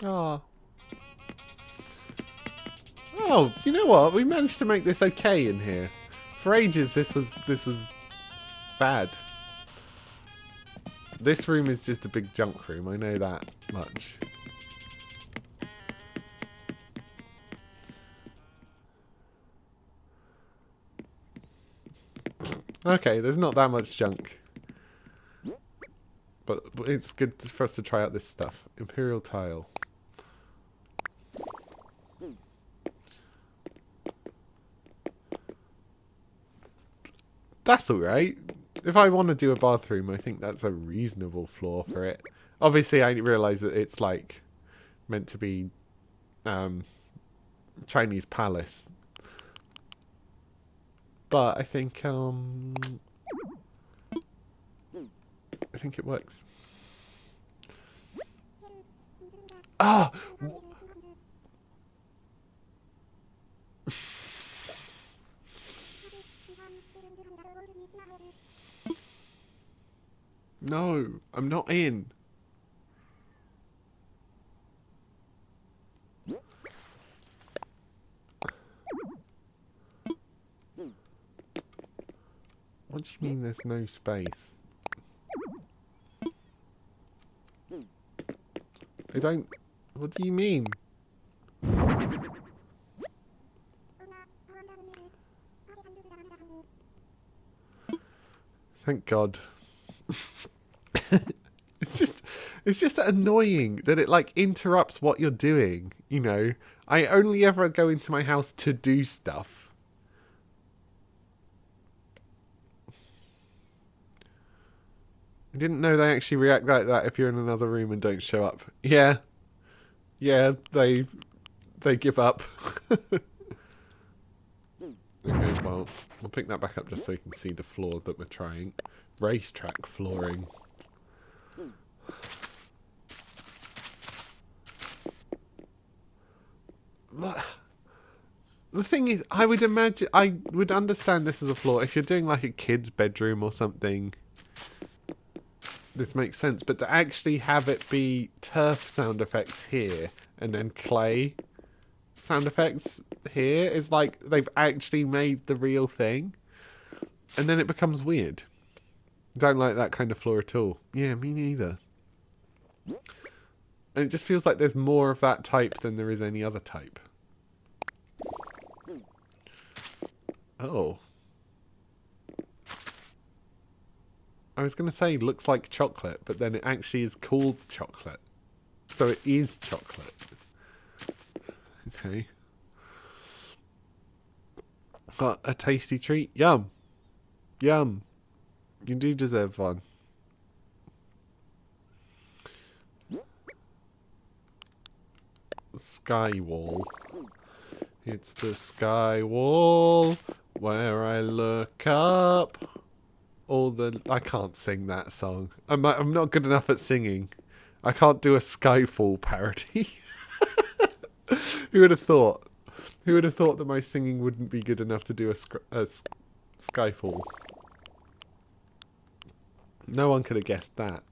Oh. Oh, you know what? We managed to make this okay in here. For ages, this was bad. This room is just a big junk room. I know that much. Okay, there's not that much junk. But it's good for us to try out this stuff. Imperial tile. That's alright. If I want to do a bathroom, I think that's a reasonable floor for it. Obviously, I realise that it's like meant to be Chinese palace. But I think it works. Ah! No, I'm not in. What do you mean there's no space? I don't... What do you mean? Thank God. It's just annoying that it like interrupts what you're doing, you know? I only ever go into my house to do stuff. I didn't know they actually react like that if you're in another room and don't show up. Yeah. Yeah, they give up. Okay, well, we'll pick that back up just so you can see the floor that we're trying. Racetrack flooring. The thing is, I would understand this as a floor. If you're doing like a kid's bedroom or something, this makes sense. But to actually have it be turf sound effects here and then clay sound effects here is like they've actually made the real thing. And then it becomes weird. Don't like that kind of floor at all. Yeah, me neither. And it just feels like there's more of that type than there is any other type. Oh. I was going to say looks like chocolate, but then it actually is called chocolate. So it is chocolate. Okay. Got a tasty treat. Yum. Yum. You do deserve one. Sky wall. It's the sky wall where I look up. I can't sing that song. I'm not good enough at singing. I can't do a Skyfall parody. Who would have thought? Who would have thought that my singing wouldn't be good enough to do a Skyfall? No one could have guessed that.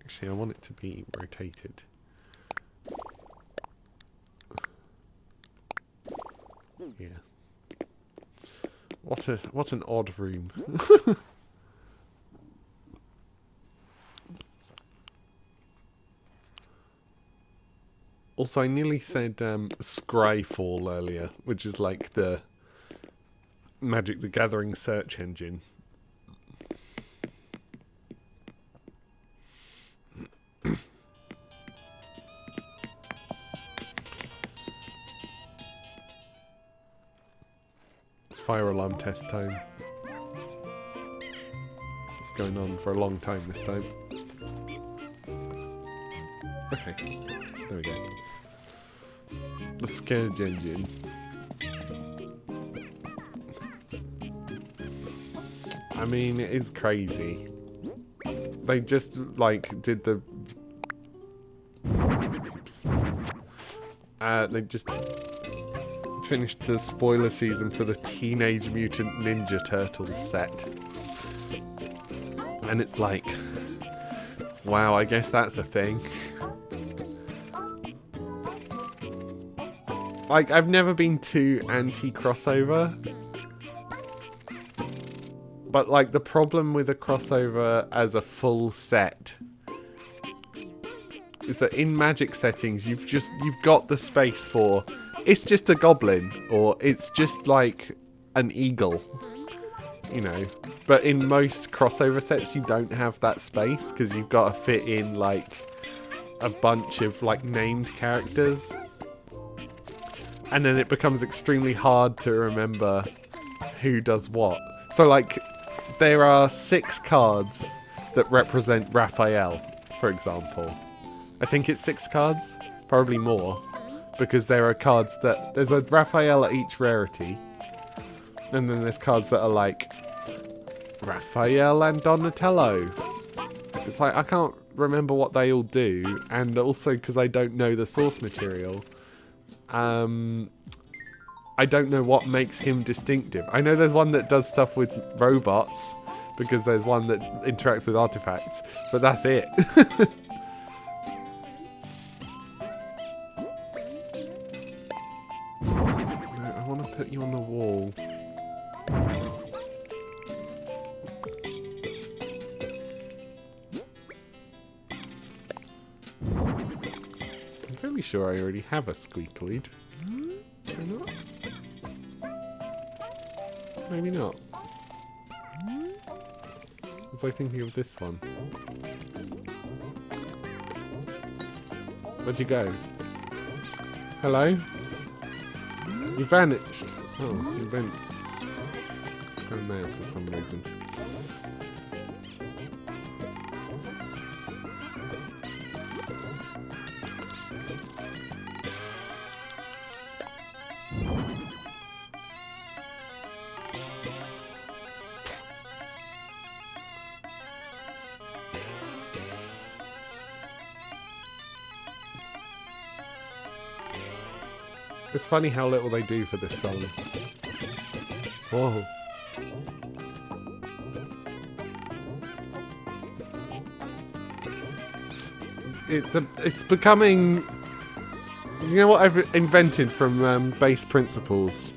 Actually, I want it to be rotated. Yeah. What an odd room. Also, I nearly said Scryfall earlier, which is like the Magic the Gathering search engine. It's fire alarm test time. It's going on for a long time this time. Okay, there we go. The scourge engine. I mean, it is crazy. They just, like, did the... Oops. They just finished the spoiler season for the Teenage Mutant Ninja Turtles set. And it's like... Wow, I guess that's a thing. Like, I've never been too anti-crossover. But, like, the problem with a crossover as a full set is that in Magic settings, you've got the space for, it's just a goblin, or it's just, like, an eagle, you know. But in most crossover sets, you don't have that space, because you've got to fit in, like, a bunch of, like, named characters. And then it becomes extremely hard to remember who does what. So, like, there are 6 cards that represent Raphael, for example. I think it's 6 cards, probably more, because there are cards that... There's a Raphael at each rarity, and then there's cards that are like Raphael and Donatello. It's like, I can't remember what they all do, and also because I don't know the source material, I don't know what makes him distinctive. I know there's one that does stuff with robots, because there's one that interacts with artifacts, but that's it. No, I want to put you on the wall. I'm fairly sure I already have a squeakloid. Or not? Maybe not. Was I thinking of this one? Where'd you go? Hello? You vanished. Oh, you went down there for some reason. It's funny how little they do for this song. Whoa. It's becoming... You know what I've invented from base principles?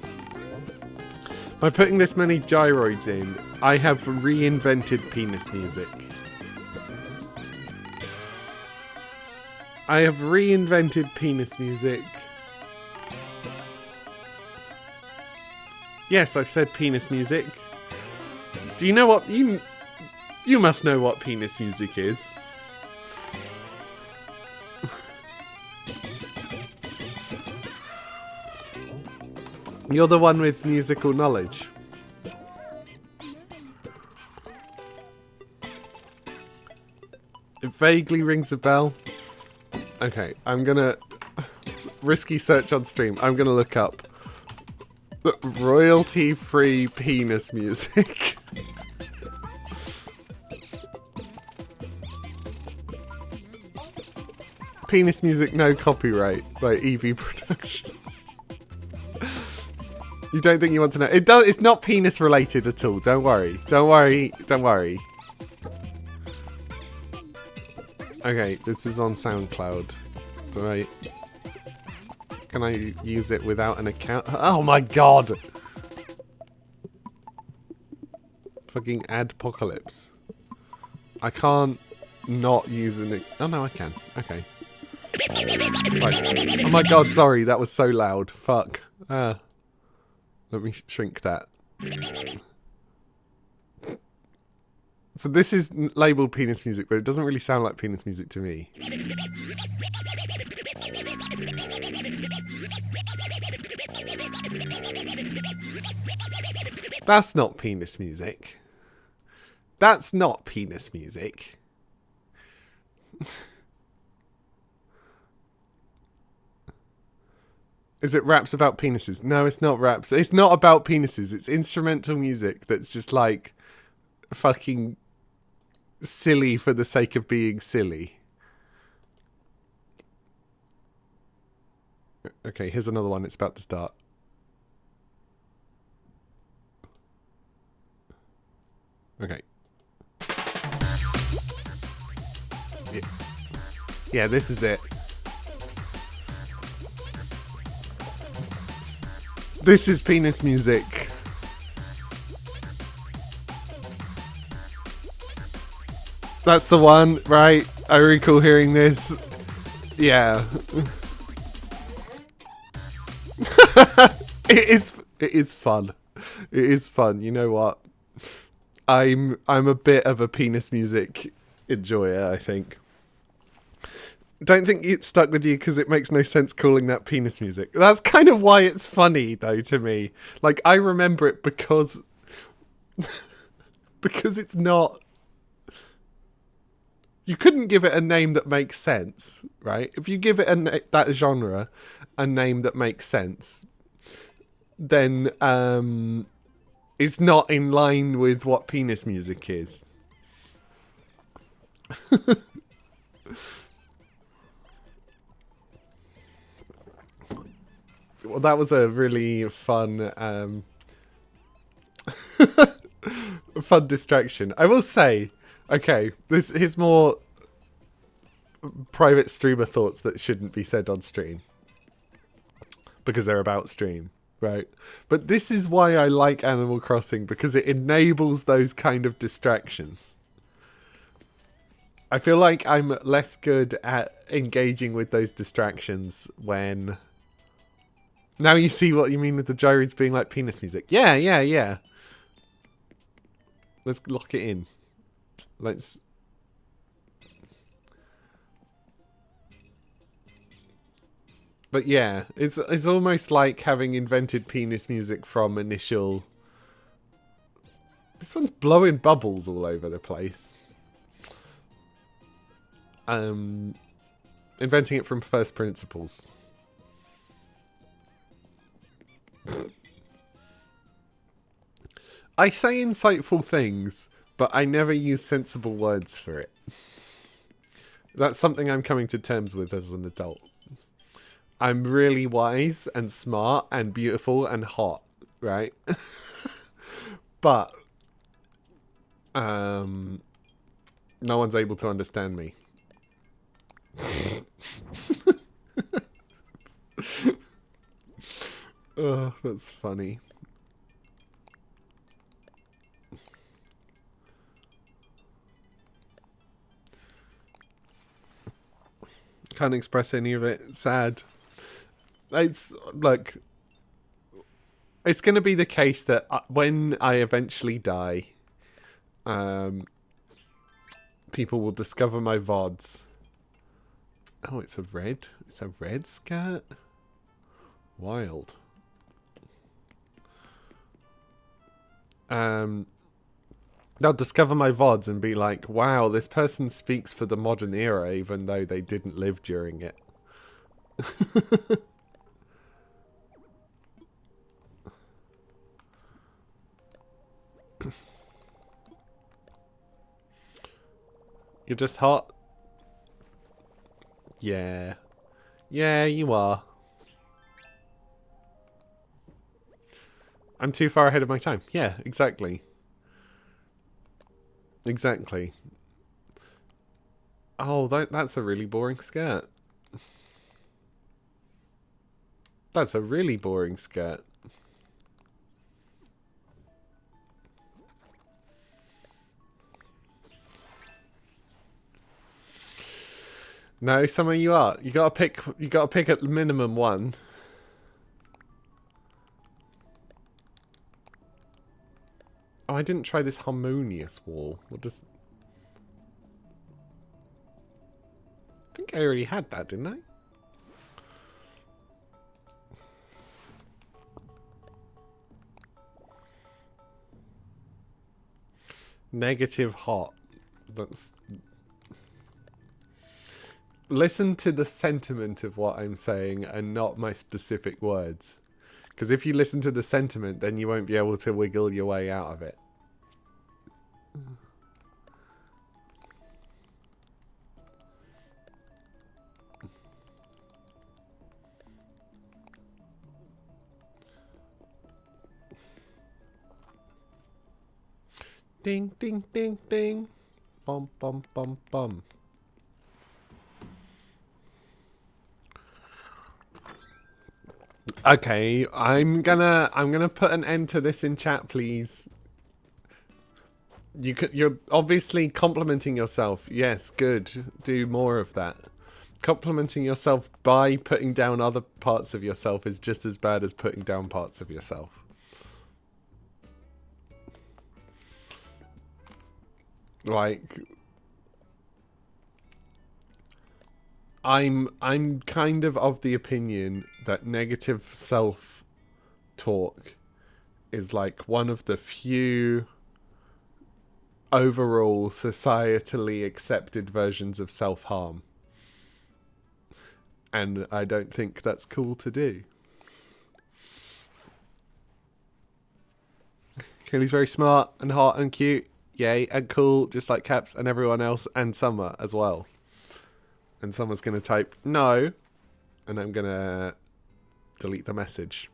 By putting this many gyroids in, I have reinvented penis music. I have reinvented penis music. Yes, I've said penis music. Do you know what... You must know what penis music is. You're the one with musical knowledge. It vaguely rings a bell. Okay, I'm gonna... Risky search on stream. I'm gonna look up royalty-free penis music. Penis music, no copyright by EV Productions. You don't think you want to know? It does. It's not penis related at all. Don't worry. Don't worry. Don't worry. Okay, this is on SoundCloud. Can I use it without an account? Oh my god! Fucking adpocalypse. I can't not use an... Oh no, I can. Okay. Right. Oh my god, sorry, that was so loud. Fuck. Let me shrink that. So this is labelled penis music, but it doesn't really sound like penis music to me. That's not penis music. That's not penis music. Is it raps about penises? No, it's not raps. It's not about penises. It's instrumental music that's just like fucking silly for the sake of being silly. Okay, here's another one. It's about to start. Okay. Yeah, this is it. This is penis music. That's the one, right? I recall hearing this. Yeah. It is fun. It is fun. You know what? I'm a bit of a penis music enjoyer, I think. Don't think it stuck with you because it makes no sense calling that penis music. That's kind of why it's funny, though, to me. Like, I remember it because... because it's not... You couldn't give it a name that makes sense, right? If you give it that genre a name that makes sense, then it's not in line with what penis music is. Well, that was a really fun fun distraction. I will say, okay, here's more private streamer thoughts that shouldn't be said on stream because they're about stream, right? But this is why I like Animal Crossing, because it enables those kind of distractions. I feel like I'm less good at engaging with those distractions when... Now you see what you mean with the gyroids being like penis music. Yeah, yeah, yeah. Let's lock it in. Let's... But yeah, it's almost like having invented penis music from initial... This one's blowing bubbles all over the place. Inventing it from first principles. I say insightful things, but I never use sensible words for it. That's something I'm coming to terms with as an adult. I'm really wise and smart and beautiful and hot, right? But no one's able to understand me. Oh, that's funny. Can't express any of it. Sad. It's like, it's going to be the case that when I eventually die, people will discover my VODs. Oh, it's a red skirt? Wild. They'll discover my VODs and be like, wow, this person speaks for the modern era, even though they didn't live during it. You're just hot? Yeah. Yeah, you are. I'm too far ahead of my time. Yeah, exactly. Exactly. Oh, that's a really boring skirt. That's a really boring skirt. No, some of you are. You gotta pick at minimum one. Oh, I didn't try this harmonious wall. What does... I think I already had that, didn't I? Negative hot. That's... Listen to the sentiment of what I'm saying and not my specific words. Because if you listen to the sentiment, then you won't be able to wiggle your way out of it. Ding, ding, ding, ding. Bum, bum, bum, bum. Okay, I'm gonna put an end to this in chat, please. You're obviously complimenting yourself. Yes, good. Do more of that. Complimenting yourself by putting down other parts of yourself is just as bad as putting down parts of yourself. Like, I'm kind of the opinion that negative self-talk is like one of the few overall societally accepted versions of self-harm. And I don't think that's cool to do. Kaylee's very smart and hot and cute. Yay, and cool, just like Caps and everyone else, and Summer as well. And someone's going to type no, and I'm going to delete the message.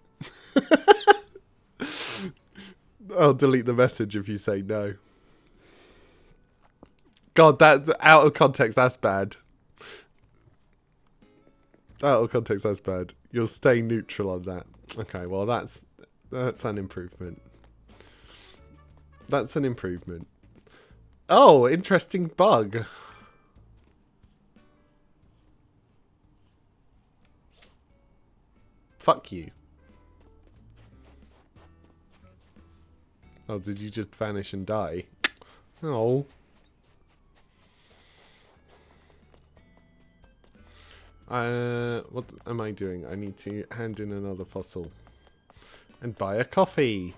I'll delete the message if you say no. God, that's out of context, that's bad. Out of context, that's bad. You'll stay neutral on that. Okay, well, that's an improvement. That's an improvement. Oh, interesting bug. Fuck you. Oh, did you just vanish and die? Oh. What am I doing? I need to hand in another fossil. And buy a coffee.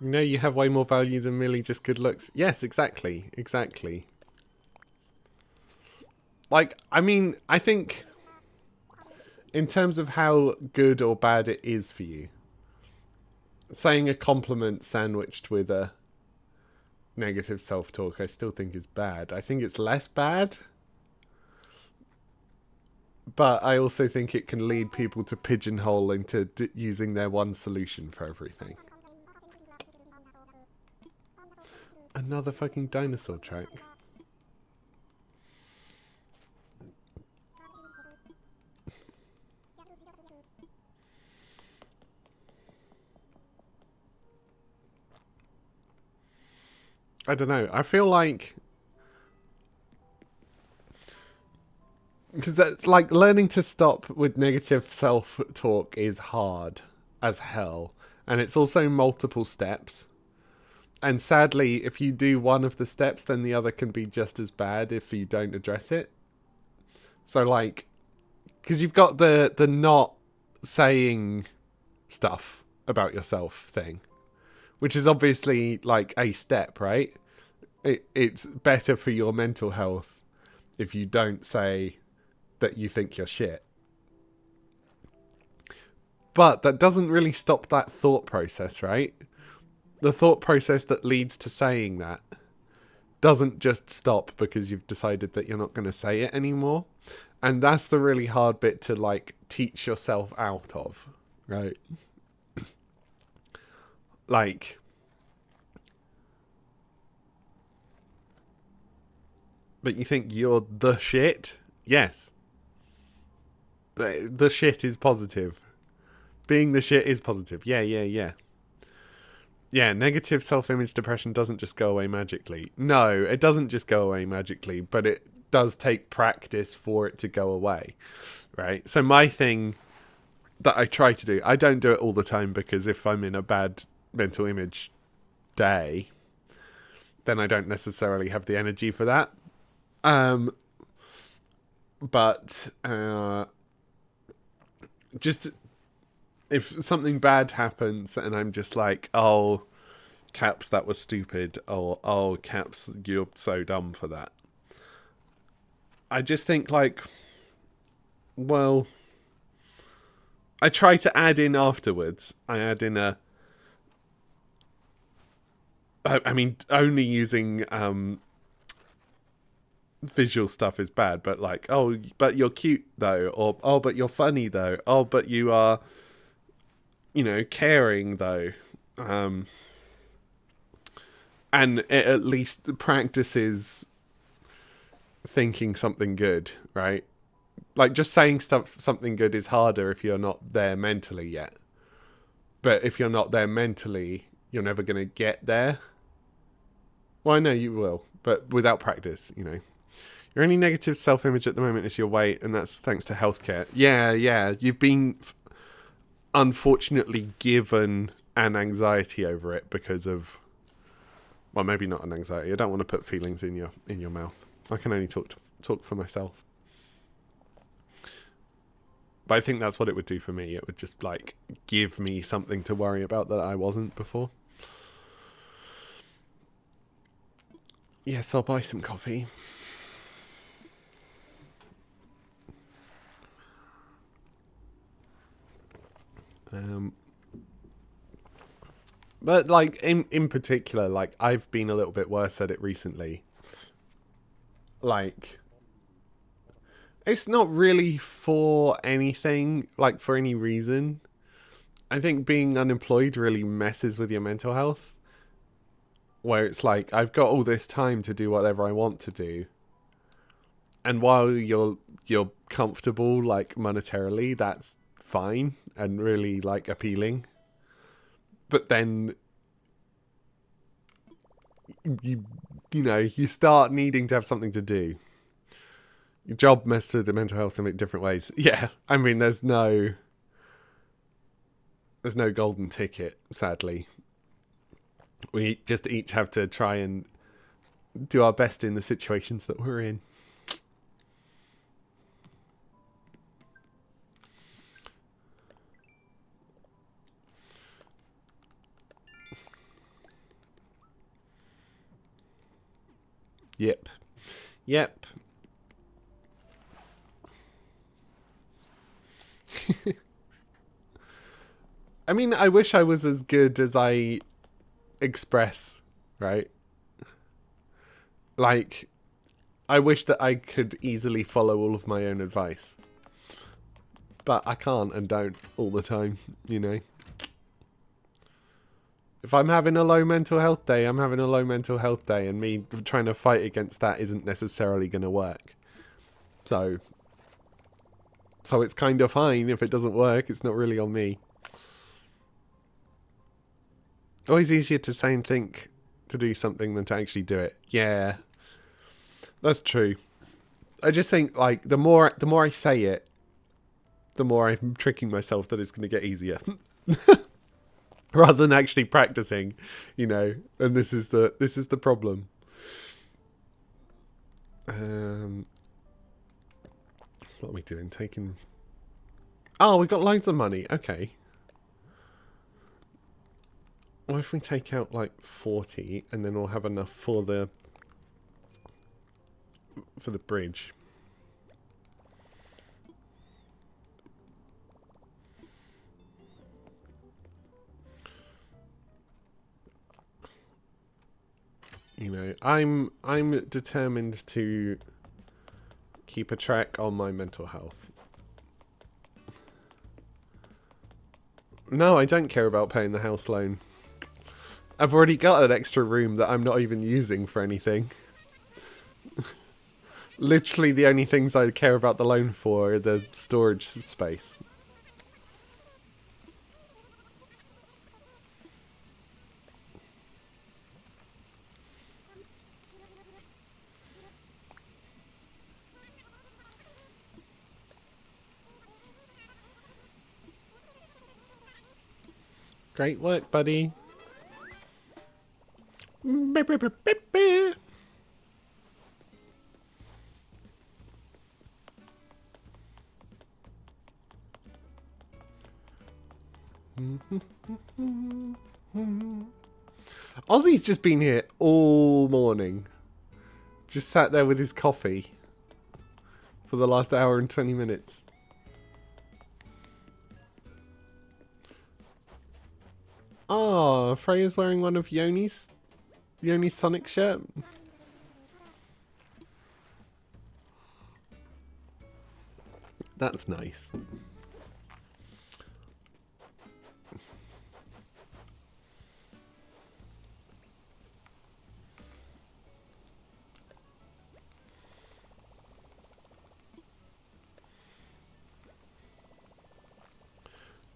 You know you have way more value than merely just good looks. Yes, exactly. Exactly. Like, I mean, I think in terms of how good or bad it is for you, saying a compliment sandwiched with a negative self-talk, I still think is bad. I think it's less bad, but I also think it can lead people to pigeonhole into using their one solution for everything. Another fucking dinosaur track. I don't know. I feel like... Because, like, learning to stop with negative self-talk is hard as hell. And it's also multiple steps. And sadly, if you do one of the steps, then the other can be just as bad if you don't address it. So, like... Because you've got the not saying stuff about yourself thing. Which is obviously, like, a step, right? It's better for your mental health if you don't say that you think you're shit. But that doesn't really stop that thought process, right? The thought process that leads to saying that doesn't just stop because you've decided that you're not going to say it anymore. And that's the really hard bit to, like, teach yourself out of, right? Like... But you think you're the shit? Yes. The shit is positive. Being the shit is positive. Yeah. Yeah, negative self-image depression doesn't just go away magically. No, it doesn't just go away magically, but it does take practice for it to go away, right? So my thing that I try to do, I don't do it all the time because if I'm in a bad mental image day, then I don't necessarily have the energy for that. But just if something bad happens and I'm just like, oh, Caps, that was stupid, or oh, Caps, you're so dumb for that. I just think, like, well, I try to add in afterwards. I add in I mean, only using visual stuff is bad, but like, oh, but you're cute though, or oh, but you're funny though, oh, but you are, you know, caring though, and it at least practices thinking something good, right? Like, just saying something good is harder if you're not there mentally yet, but if you're not there mentally, you're never going to get there. Well, I know you will, but without practice, you know. Your only negative self-image at the moment is your weight, and that's thanks to healthcare. Yeah. You've been, unfortunately, given an anxiety over it because of... Well, maybe not an anxiety. I don't want to put feelings in your mouth. I can only talk for myself. But I think that's what it would do for me. It would just, like, give me something to worry about that I wasn't before. Yes, I'll buy some coffee. But like in particular, like I've been a little bit worse at it recently. Like, it's not really for anything, like for any reason. I think being unemployed really messes with your mental health. Where it's like, I've got all this time to do whatever I want to do. And while you're comfortable, like monetarily, that's fine and really like appealing. But then you you know, you start needing to have something to do. Your job messed with the mental health in different ways. Yeah, I mean, there's no golden ticket, sadly. We just each have to try and do our best in the situations that we're in. Yep. I mean, I wish I was as good as I express, right? Like, I wish that I could easily follow all of my own advice. But I can't and don't all the time, you know? If I'm having a low mental health day, I'm having a low mental health day, and me trying to fight against that isn't necessarily going to work. So it's kind of fine if it doesn't work. It's not really on me. Always easier to say and think to do something than to actually do it. Yeah, that's true. I just think, like, the more I say it, the more I'm tricking myself that it's going to get easier. Rather than actually practicing, you know. And this is the problem. What are we doing? Taking... Oh, we got loads of money. Okay. What if we take out like 40 and then we'll have enough for the bridge? You know, I'm determined to keep a track on my mental health. No, I don't care about paying the house loan. I've already got an extra room that I'm not even using for anything. Literally the only things I care about the loan for are the storage space. Great work, buddy. Ozzy's just been here all morning. Just sat there with his coffee for the last hour and 20 minutes. Oh, Freya's wearing one of Yoni's Sonic shirt. That's nice.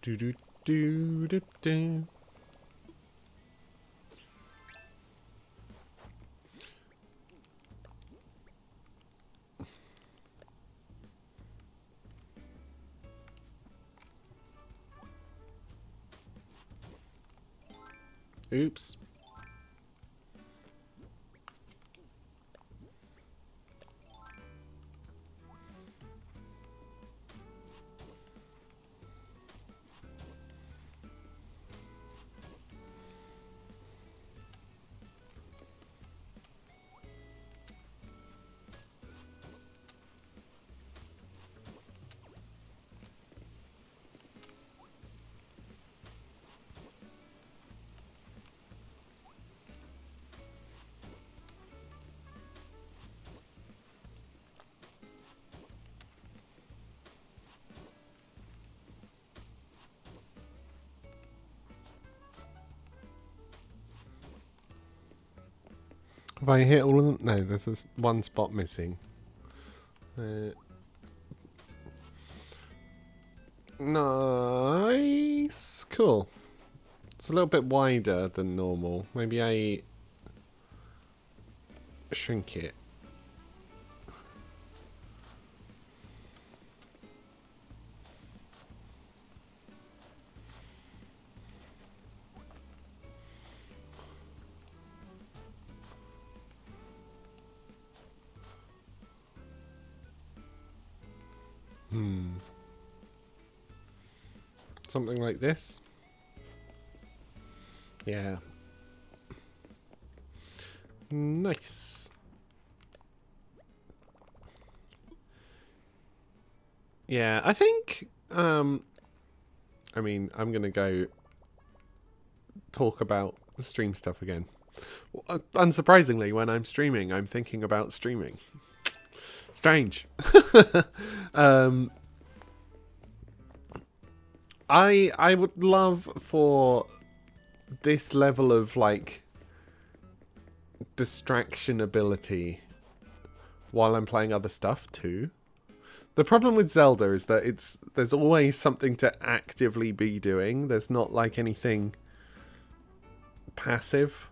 Do do do do do. Oops. Have I hit all of them? No, there's this one spot missing. Nice. Cool. It's a little bit wider than normal. Maybe I shrink it. Something like this. Yeah. Nice. Yeah, I think I mean, I'm going to go talk about stream stuff again. Unsurprisingly, when I'm streaming, I'm thinking about streaming. Strange. I would love for this level of like distraction ability while I'm playing other stuff too. The problem with Zelda is that there's always something to actively be doing. There's not like anything passive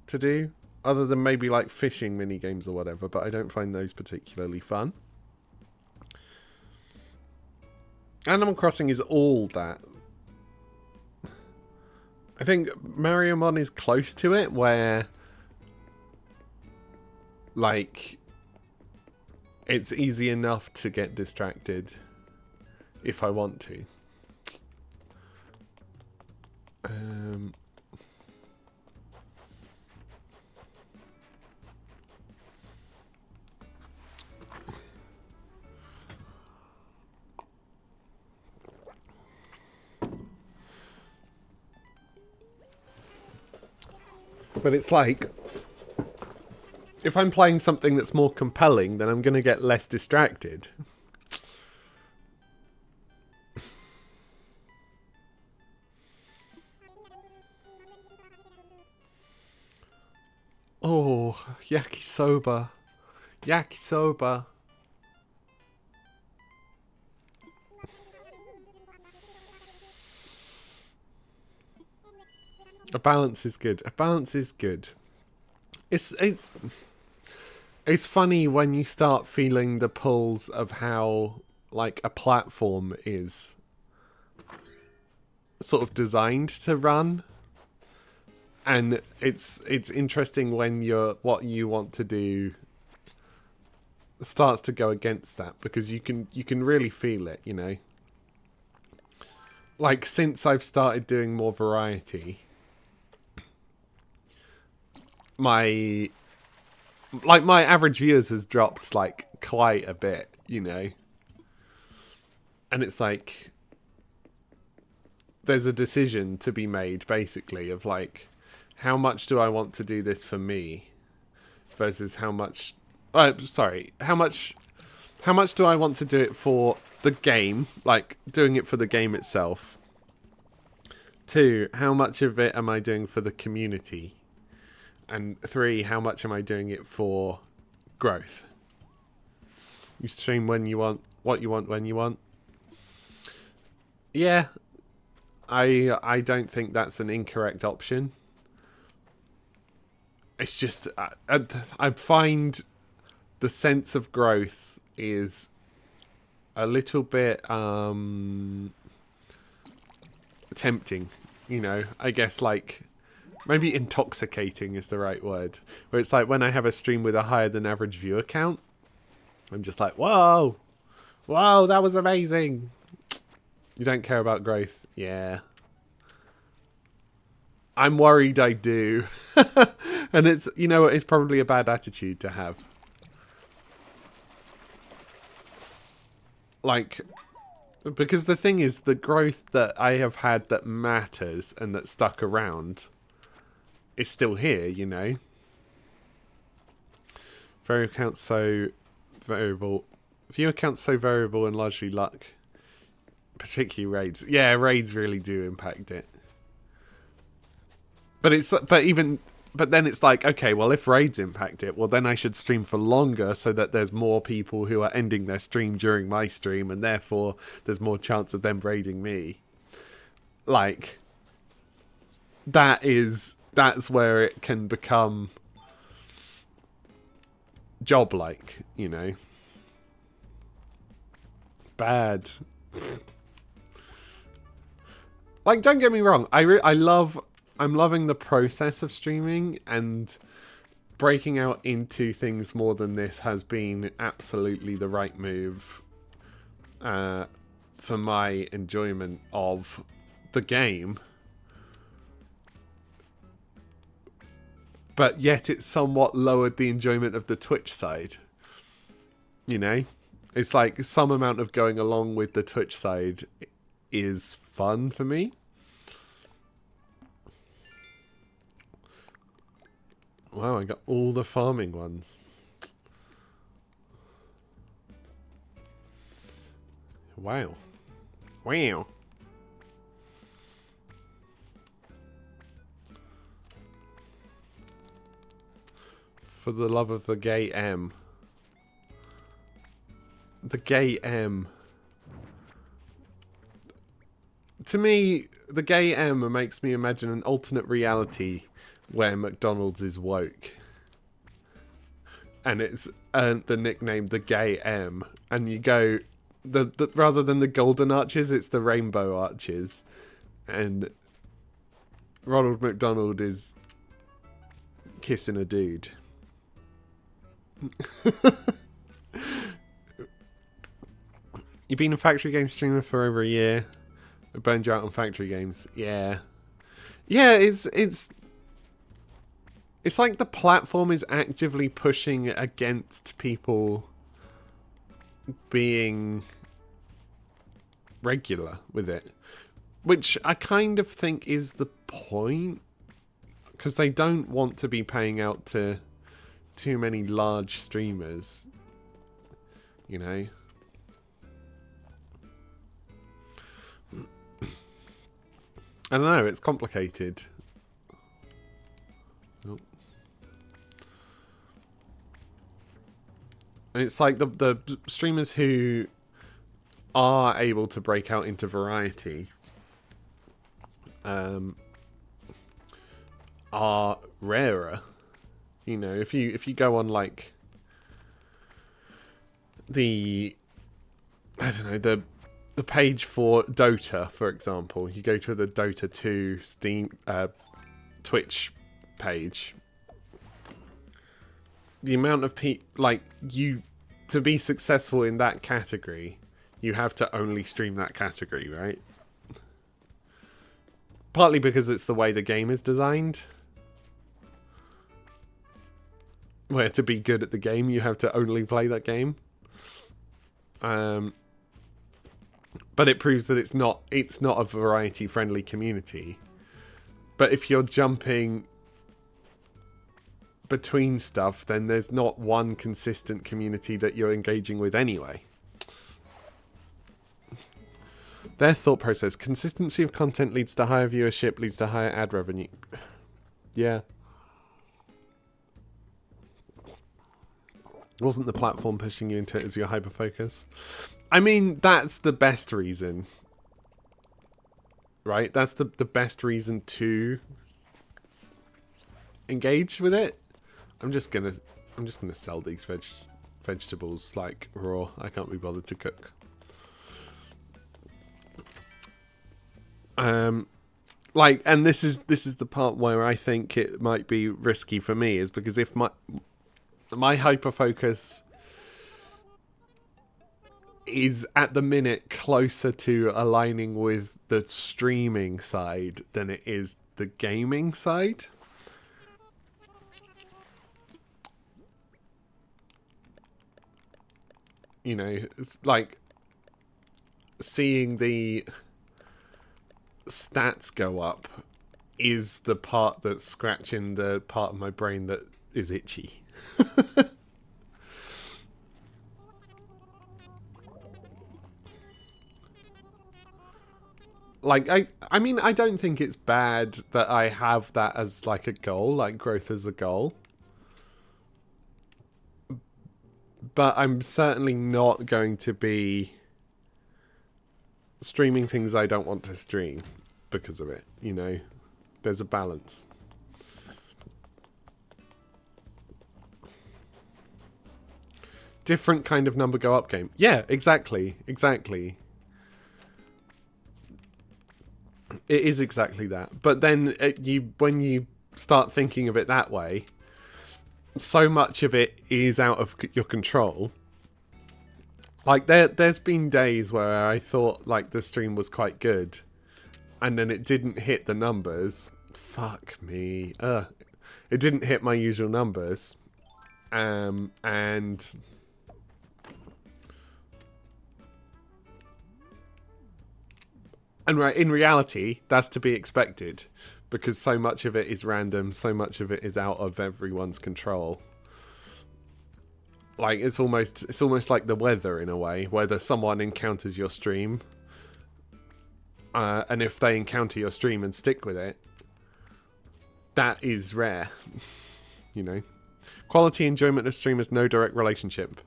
to do other than maybe like fishing mini games or whatever, but I don't find those particularly fun. Animal Crossing is all that. I think Mario Mon is close to it, where like it's easy enough to get distracted if I want to. But it's like, if I'm playing something that's more compelling, then I'm going to get less distracted. Oh, yakisoba. Yakisoba. A balance is good. A balance is good. It's funny when you start feeling the pulls of how like a platform is sort of designed to run, and it's interesting when what you want to do starts to go against that, because you can really feel it, you know. Like, since I've started doing more variety, my average viewers has dropped like quite a bit, you know. And it's like there's a decision to be made basically of like, how much do I want to do this for me versus how much how much do I want to do it for the game, like doing it for the game itself. 2, how much of it am I doing for the community? And 3, how much am I doing it for growth? You stream when you want, what you want, when you want. Yeah, I don't think that's an incorrect option. It's just, I find the sense of growth is a little bit tempting, you know. I guess like, maybe intoxicating is the right word. Where it's like when I have a stream with a higher than average viewer count, I'm just like, whoa, that was amazing. You don't care about growth? Yeah. I'm worried I do. And it's, you know, it's probably a bad attitude to have. Like, because the thing is, the growth that I have had that matters and that stuck around is still here, you know. Viewer count so variable. Viewer count so variable and largely luck. Particularly raids. Yeah, raids really do impact it. But then it's like, okay, well, if raids impact it, well, then I should stream for longer so that there's more people who are ending their stream during my stream, and therefore there's more chance of them raiding me. Like, that's where it can become job-like, you know. Bad. Like, don't get me wrong. I'm loving the process of streaming, and breaking out into things more than this has been absolutely the right move for my enjoyment of the game. But yet it's somewhat lowered the enjoyment of the Twitch side. You know? It's like some amount of going along with the Twitch side is fun for me. Wow, I got all the farming ones. Wow. Wow. For the love of the gay M. The gay M. To me, the gay M makes me imagine an alternate reality where McDonald's is woke. And it's earned the nickname the gay M. And you go, rather than the golden arches, it's the rainbow arches. And Ronald McDonald is kissing a dude. You've been a Factory Games streamer for over a year. I burned you out on Factory Games. Yeah. Yeah, it's like the platform is actively pushing against people being regular with it. Which I kind of think is the point. Because they don't want to be paying out to too many large streamers. You know? I don't know, it's complicated. Oh. And it's like the streamers who are able to break out into variety are rarer. You know, if you go on like the page for Dota, for example, you go to the Dota 2 Steam Twitch page. The amount of people, like, to be successful in that category, you have to only stream that category, right? Partly because it's the way the game is designed. Where to be good at the game, you have to only play that game. But it proves that it's not a variety-friendly community. But if you're jumping between stuff, then there's not one consistent community that you're engaging with anyway. Their thought process: consistency of content leads to higher viewership, leads to higher ad revenue. Yeah. Wasn't the platform pushing you into it as your hyper-focus? I mean, that's the best reason. Right? That's the best reason to engage with it. I'm just gonna sell these vegetables like raw. I can't be bothered to cook. Like, and this is the part where I think it might be risky for me, is because if my hyper focus is at the minute closer to aligning with the streaming side than it is the gaming side. You know, it's like seeing the stats go up is the part that's scratching the part of my brain that is itchy. Like, I mean, I don't think it's bad that I have that as like a goal, like growth as a goal. But I'm certainly not going to be streaming things I don't want to stream because of it, you know. There's a balance. different kind of number go up game. Yeah, exactly. It is exactly that. But then when you start thinking of it that way, so much of it is out of your control. Like there's been days where I thought like the stream was quite good, and then it didn't hit the numbers. Fuck me. It didn't hit my usual numbers. And right, in reality, that's to be expected, because so much of it is random, so much of it is out of everyone's control. Like it's almost like the weather in a way, whether someone encounters your stream, and if they encounter your stream and stick with it, that is rare. You know, quality enjoyment of stream has no direct relationship.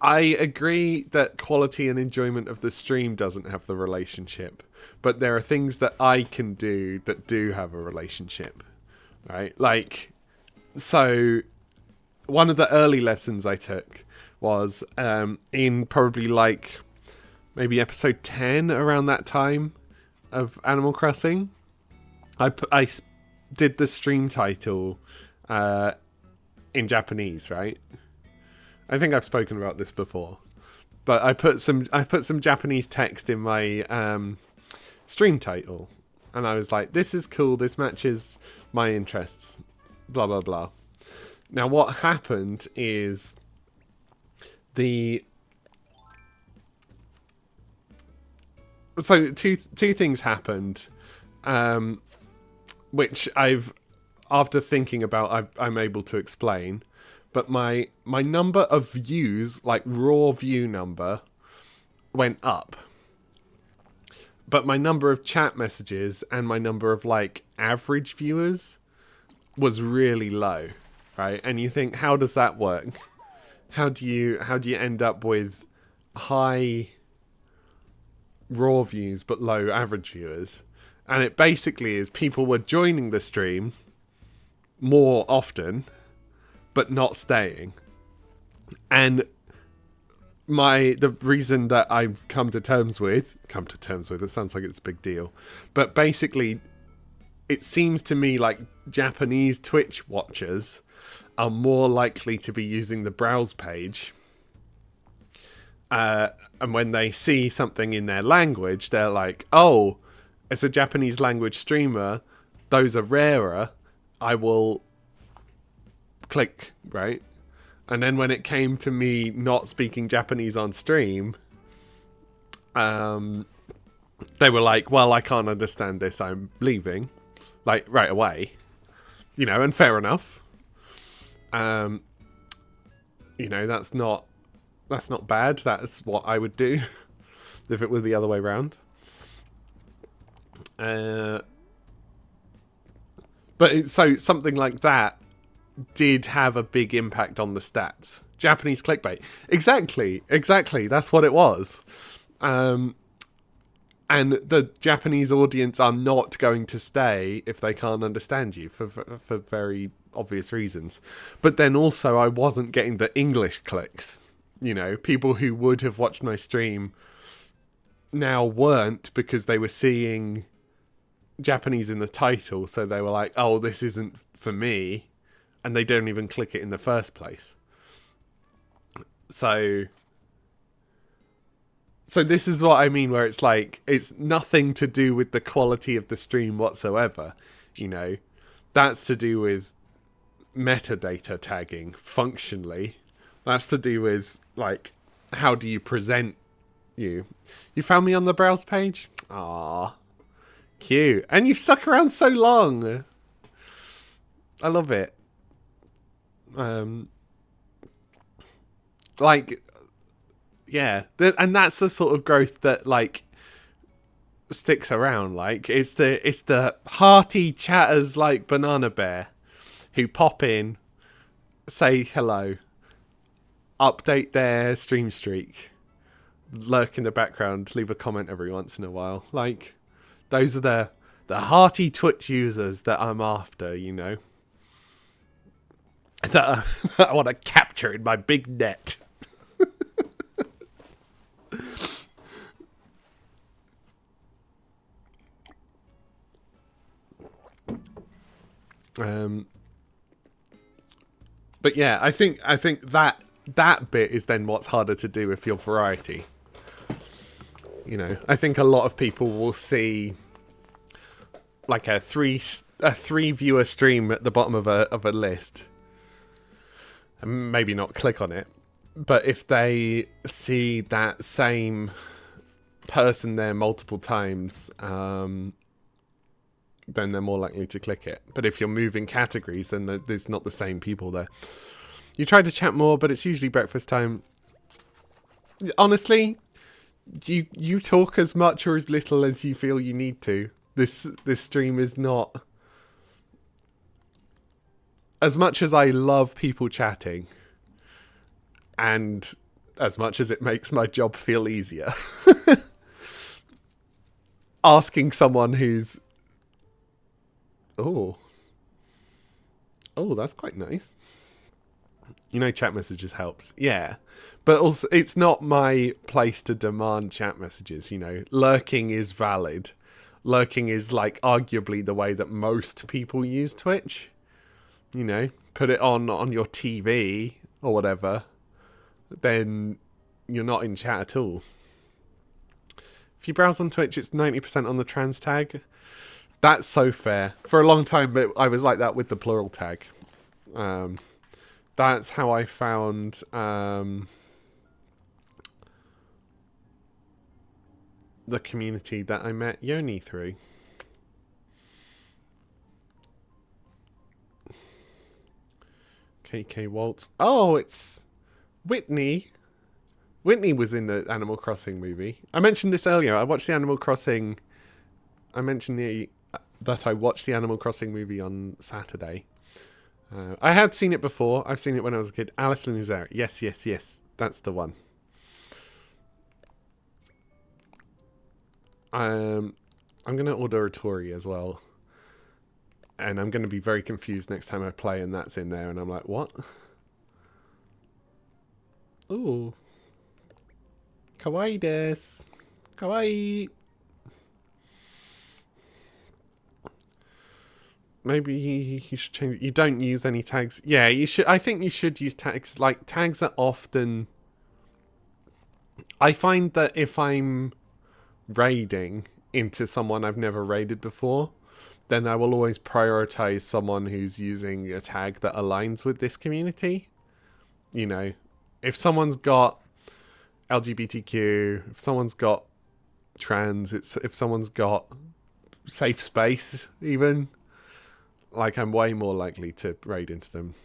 I agree that quality and enjoyment of the stream doesn't have the relationship, but there are things that I can do that do have a relationship, right? Like, so one of the early lessons I took was in probably like maybe episode 10, around that time of Animal Crossing. I did the stream title in Japanese, right? I think I've spoken about this before, but I put some Japanese text in my stream title, and I was like, "This is cool. This matches my interests." Blah blah blah. Now, what happened is so two things happened, which after thinking about, I'm able to explain. But my number of views, like raw view number, went up. But my number of chat messages and my number of like average viewers was really low, right? And you think, how does that work? How do you end up with high raw views but low average viewers? And it basically is people were joining the stream more often, but not staying. And the reason that I've come to terms with, it sounds like it's a big deal, but basically it seems to me like Japanese Twitch watchers are more likely to be using the browse page. And when they see something in their language, they're like, oh, it's a Japanese language streamer. Those are rarer. I will click, right? And then when it came to me not speaking Japanese on stream, they were like, well, I can't understand this, I'm leaving, like right away, you know. And fair enough. You know, that's not bad. That's what I would do if it were the other way around. But so something like that did have a big impact on the stats. Japanese clickbait. Exactly. That's what it was. And the Japanese audience are not going to stay if they can't understand you for very obvious reasons. But then also I wasn't getting the English clicks. You know, people who would have watched my stream now weren't, because they were seeing Japanese in the title, so they were like, oh, this isn't for me. And they don't even click it in the first place. So this is what I mean, where it's like, it's nothing to do with the quality of the stream whatsoever. You know, that's to do with metadata tagging functionally. That's to do with, like, how do you present you? You found me on the browse page? Ah, cute. And you've stuck around so long. I love it. Like, yeah, and that's the sort of growth that like sticks around. Like, it's the hearty chatters like Banana Bear who pop in, say hello, update their stream streak, lurk in the background, leave a comment every once in a while. Like, those are the hearty Twitch users that I'm after, you know. that I want to capture in my big net. But yeah, I think that bit is then what's harder to do with your variety. You know, I think a lot of people will see like a three viewer stream at the bottom of a list, and maybe not click on it. But if they see that same person there multiple times, then they're more likely to click it. But if you're moving categories, then there's not the same people there. You try to chat more, but it's usually breakfast time. Honestly, you talk as much or as little as you feel you need to. This stream is not... As much as I love people chatting, and as much as it makes my job feel easier, asking someone who's... Oh, that's quite nice. You know, chat messages helps. Yeah. But also, it's not my place to demand chat messages, you know. Lurking is valid. Lurking is, like, arguably the way that most people use Twitch. You know, put it on your TV or whatever, then you're not in chat at all. If you browse on Twitch, it's 90% on the trans tag. That's so fair. For a long time, I was like that with the plural tag. That's how I found the community that I met Yoni through. KK Waltz. Oh, it's Whitney. Whitney was in the Animal Crossing movie. I mentioned this earlier. I watched the Animal Crossing... I mentioned that I watched the Animal Crossing movie on Saturday. I had seen it before. I've seen it when I was a kid. Alice in Wonderland. Yes. That's the one. I'm going to order a Tory as well. And I'm going to be very confused next time I play and that's in there. And I'm like, what? Ooh. Kawaii desu. Kawaii. Maybe you should change it. You don't use any tags. Yeah, you should. I think you should use tags. Like, tags are often... I find that if I'm raiding into someone I've never raided before, then I will always prioritize someone who's using a tag that aligns with this community. You know, if someone's got LGBTQ, if someone's got trans, if someone's got safe space, even... Like, I'm way more likely to raid into them.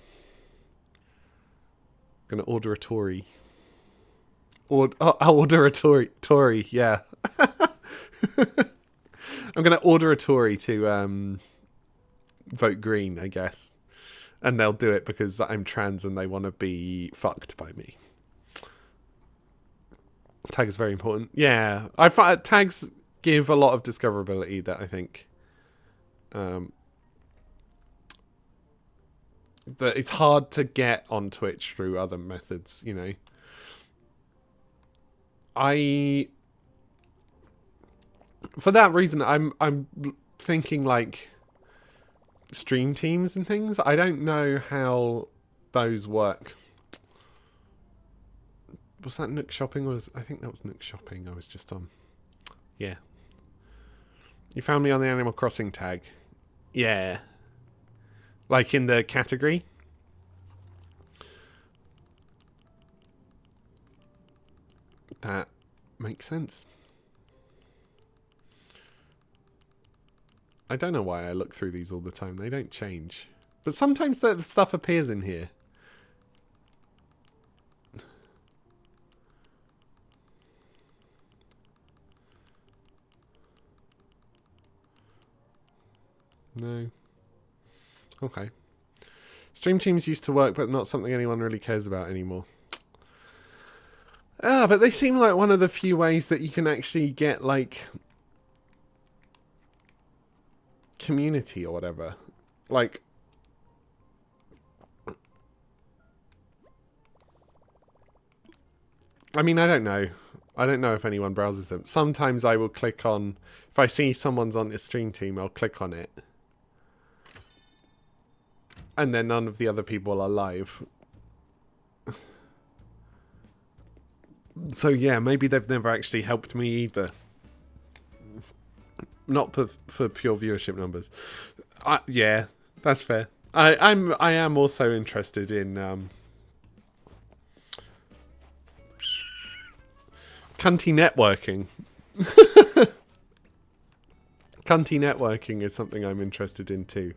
I'm going to order a Tory. I'll order a Tory, yeah. I'm going to order a Tory to vote green, I guess. And they'll do it because I'm trans and they want to be fucked by me. Tag is very important. Yeah, I find tags give a lot of discoverability that I think... that it's hard to get on Twitch through other methods, you know. For that reason, I'm thinking like stream teams and things. I don't know how those work. Was that Nook Shopping? I think that was Nook Shopping I was just on. Yeah. You found me on the Animal Crossing tag. Yeah. Like in the category. That makes sense. I don't know why I look through these all the time. They don't change. But sometimes that stuff appears in here. No. Okay. Stream teams used to work, but not something anyone really cares about anymore. But they seem like one of the few ways that you can actually get, like, community or whatever. Like, I mean, I don't know. I don't know if anyone browses them. Sometimes I will click on... If I see someone's on the stream team, I'll click on it. And then none of the other people are live. So yeah, maybe they've never actually helped me either. Not for pure viewership numbers. Yeah, that's fair. I am also interested in cunty networking. Cunty networking is something I'm interested in too.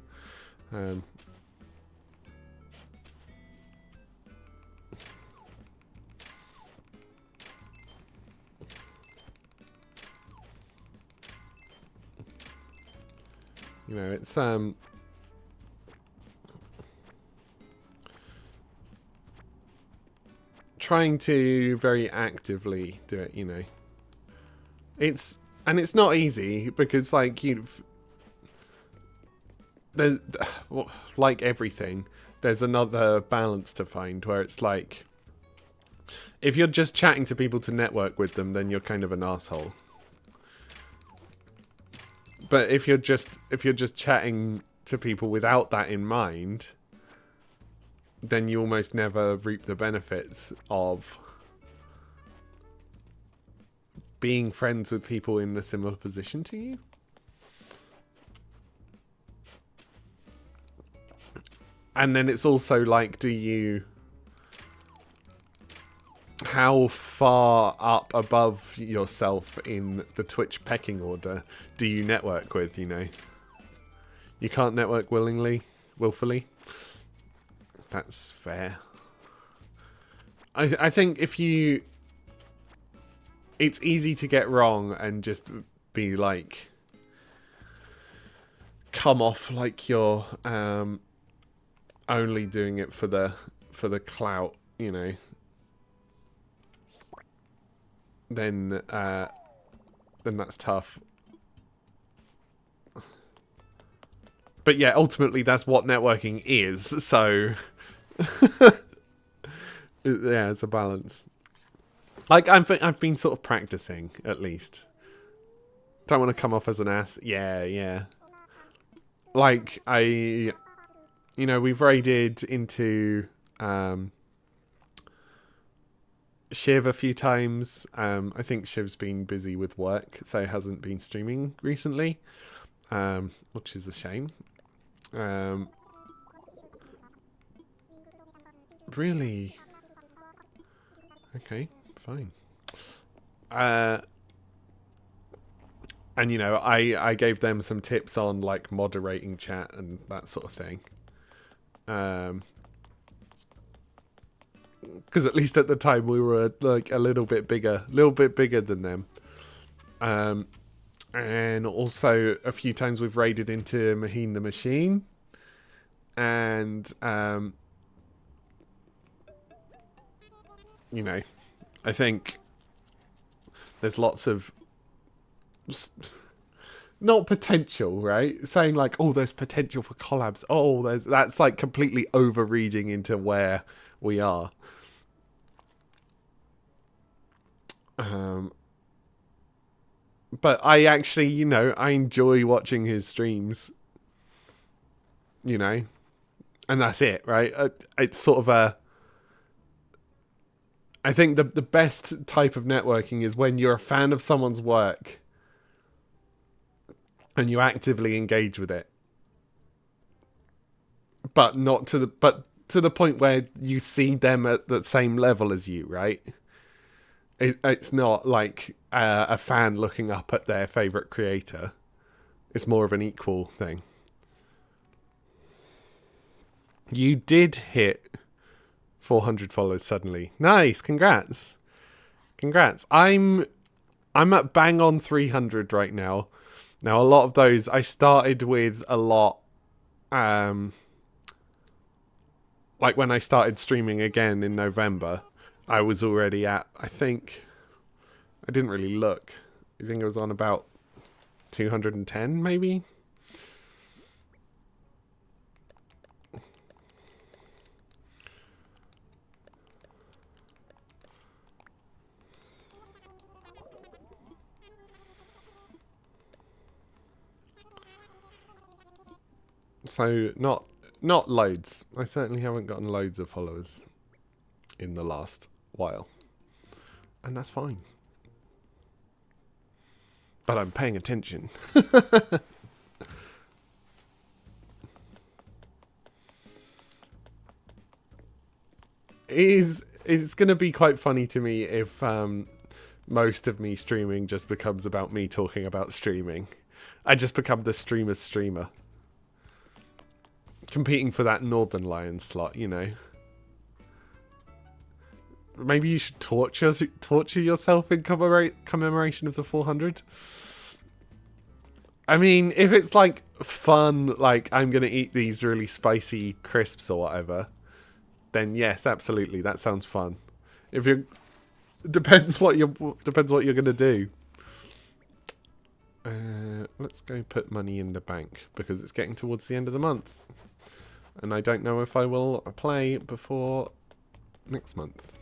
You know, it's trying to very actively do it, you know. It's not easy because like there's like everything, there's another balance to find where it's like if you're just chatting to people to network with them, then you're kind of an asshole. But if you're just chatting to people without that in mind, then you almost never reap the benefits of being friends with people in a similar position to you. And then it's also like, how far up above yourself in the Twitch pecking order do you network with, you know? You can't network willfully. That's fair. I think if you... It's easy to get wrong and just be like... Come off like you're only doing it for the clout, you know? Then that's tough. But yeah, ultimately that's what networking is, so yeah, it's a balance. Like I've been sort of practicing at least. Don't want to come off as an ass. Yeah. Like we've raided into Shiv a few times. I think Shiv's been busy with work, so hasn't been streaming recently, which is a shame. Really? Okay, fine. And you know, I gave them some tips on like moderating chat and that sort of thing. Because at least at the time we were like a little bit bigger than them. And also a few times we've raided into Maheen the Machine. And, you know, I think there's lots of... Not potential, right? Saying like, oh, there's potential for collabs. Oh, that's like completely over-reading into where we are. But I actually, you know, I enjoy watching his streams. You know? And that's it, right? It's sort of a... I think the best type of networking is when you're a fan of someone's work and you actively engage with it. But not to the point where you see them at the same level as you, right? It's not like a fan looking up at their favourite creator. It's more of an equal thing. You did hit 400 followers suddenly. Nice, congrats. I'm at bang on 300 right now. Now a lot of those I started with a lot. Like when I started streaming again in November, I was already at, I think, I didn't really look. I think it was on about 210 maybe. So not loads. I certainly haven't gotten loads of followers in the last while. And that's fine. But I'm paying attention. It's going to be quite funny to me if most of me streaming just becomes about me talking about streaming. I just become the streamer's streamer. Competing for that Northern Lions slot, you know. Maybe you should torture yourself in commemoration of the 400. I mean, if it's like fun, like I'm going to eat these really spicy crisps or whatever, then yes, absolutely, that sounds fun. If you're depends what you're going to do. Let's go put money in the bank because it's getting towards the end of the month. And I don't know if I will play before next month.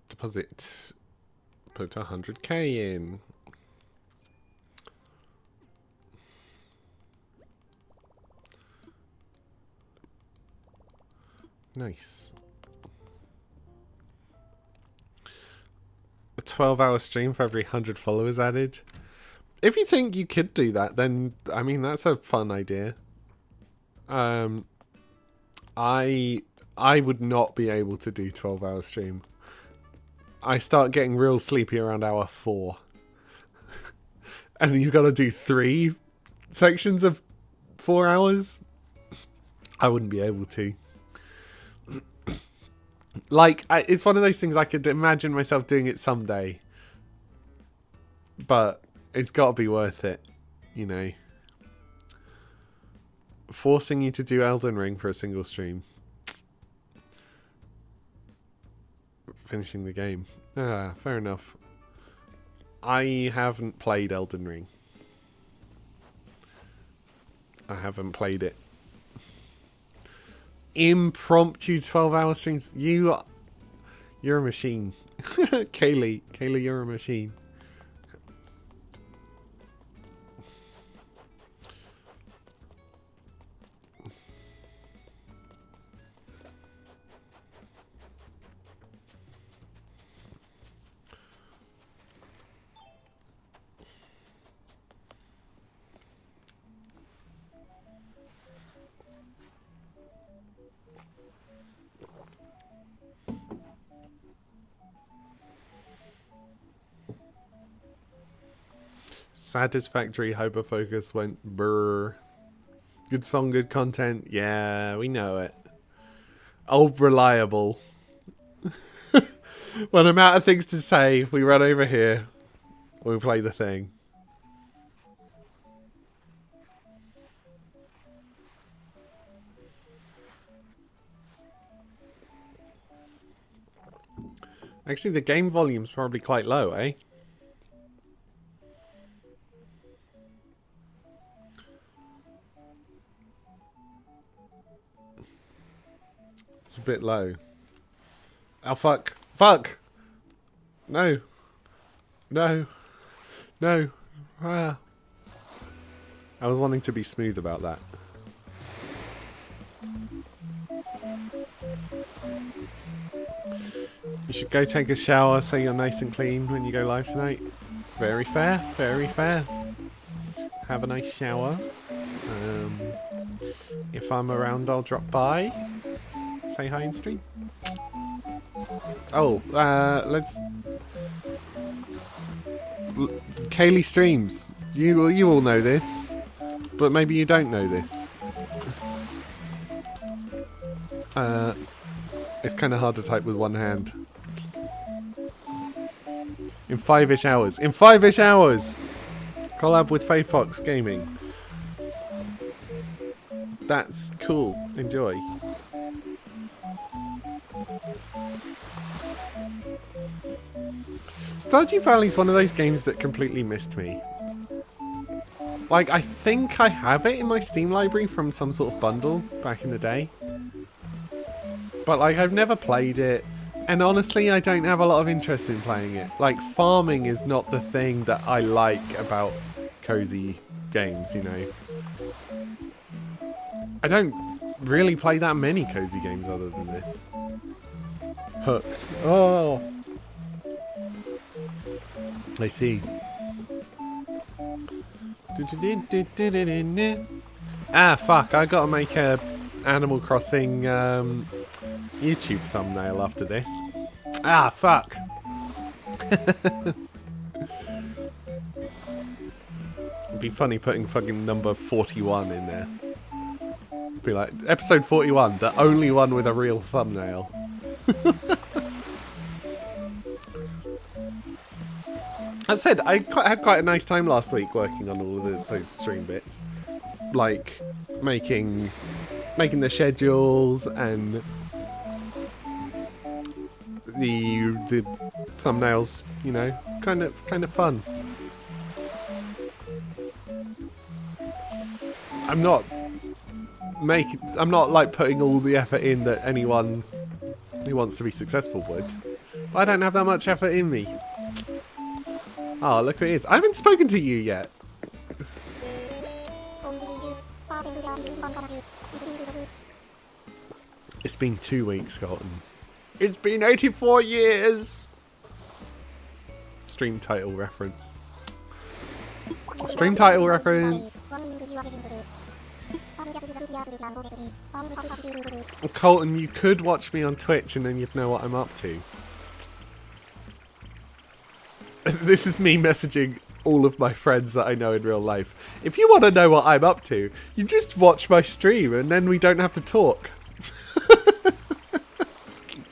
Deposit. Put 100k in. Nice. A 12-hour stream for every 100 followers added. If you think you could do that, then I mean that's a fun idea. I would not be able to do 12-hour stream. I start getting real sleepy around hour 4. And you've got to do 3 sections of 4 hours. I wouldn't be able to. Like, it's one of those things I could imagine myself doing it someday. But it's got to be worth it, you know. Forcing you to do Elden Ring for a single stream. Finishing the game. Ah, fair enough. I haven't played Elden Ring. I haven't played it. Impromptu 12-hour streams. You're a machine. Kaylee, you're a machine. Satisfactory hyperfocus went brr. Good song, good content. Yeah, we know it. Old reliable. When I'm out of things to say, we run over here. We play the thing. Actually, the game volume's probably quite low, eh? It's a bit low. Oh, fuck. Fuck! No. No. No. Ah. I was wanting to be smooth about that. You should go take a shower so you're nice and clean when you go live tonight. Very fair. Very fair. Have a nice shower. If I'm around, I'll drop by. Say hi in stream. Oh, let's... Kaylee streams. You all know this. But maybe you don't know this. It's kind of hard to type with one hand. In 5-ish hours. In 5-ish hours! Collab with Faye Fox Gaming. That's cool. Enjoy. Stardew Valley's one of those games that completely missed me. Like, I think I have it in my Steam library from some sort of bundle back in the day. But, like, I've never played it. And honestly, I don't have a lot of interest in playing it. Like, farming is not the thing that I like about cozy games, you know. I don't really play that many cozy games other than this. Hooked. Oh! I see. Ah, fuck, I gotta make a Animal Crossing YouTube thumbnail after this. Ah, fuck. It'd be funny putting fucking number 41 in there. Be like, episode 41, the only one with a real thumbnail. As I said, I had quite a nice time last week working on all of those stream bits. Like, making the schedules and the thumbnails, you know. It's kind of fun. I'm not like putting all the effort in that anyone who wants to be successful would. But I don't have that much effort in me. Oh, look who it is. I haven't spoken to you yet. It's been 2 weeks, Colton. It's been 84 years! Stream title reference. Stream title reference. Colton, you could watch me on Twitch and then you'd know what I'm up to. This is me messaging all of my friends that I know in real life. If you want to know what I'm up to, you just watch my stream and then we don't have to talk.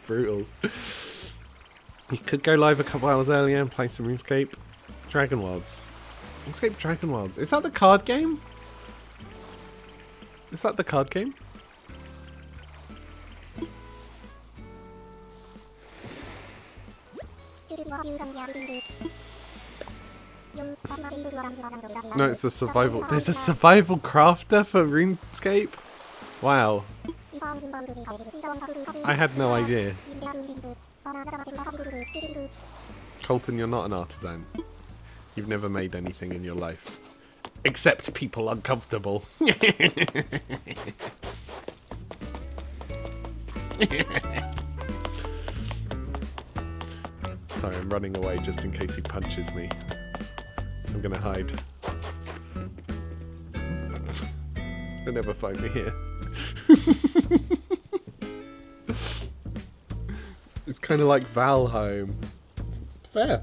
Brutal. You could go live a couple hours earlier and play some RuneScape Dragon Wilds. RuneScape Dragon Wilds. Is that the card game? Is that the card game? No, it's a survival. There's a survival crafter for RuneScape? Wow. I had no idea. Colton, you're not an artisan. You've never made anything in your life. Except people uncomfortable. Sorry, I'm running away just in case he punches me. I'm gonna hide. He'll never find me here. It's kind of like Valheim. Fair.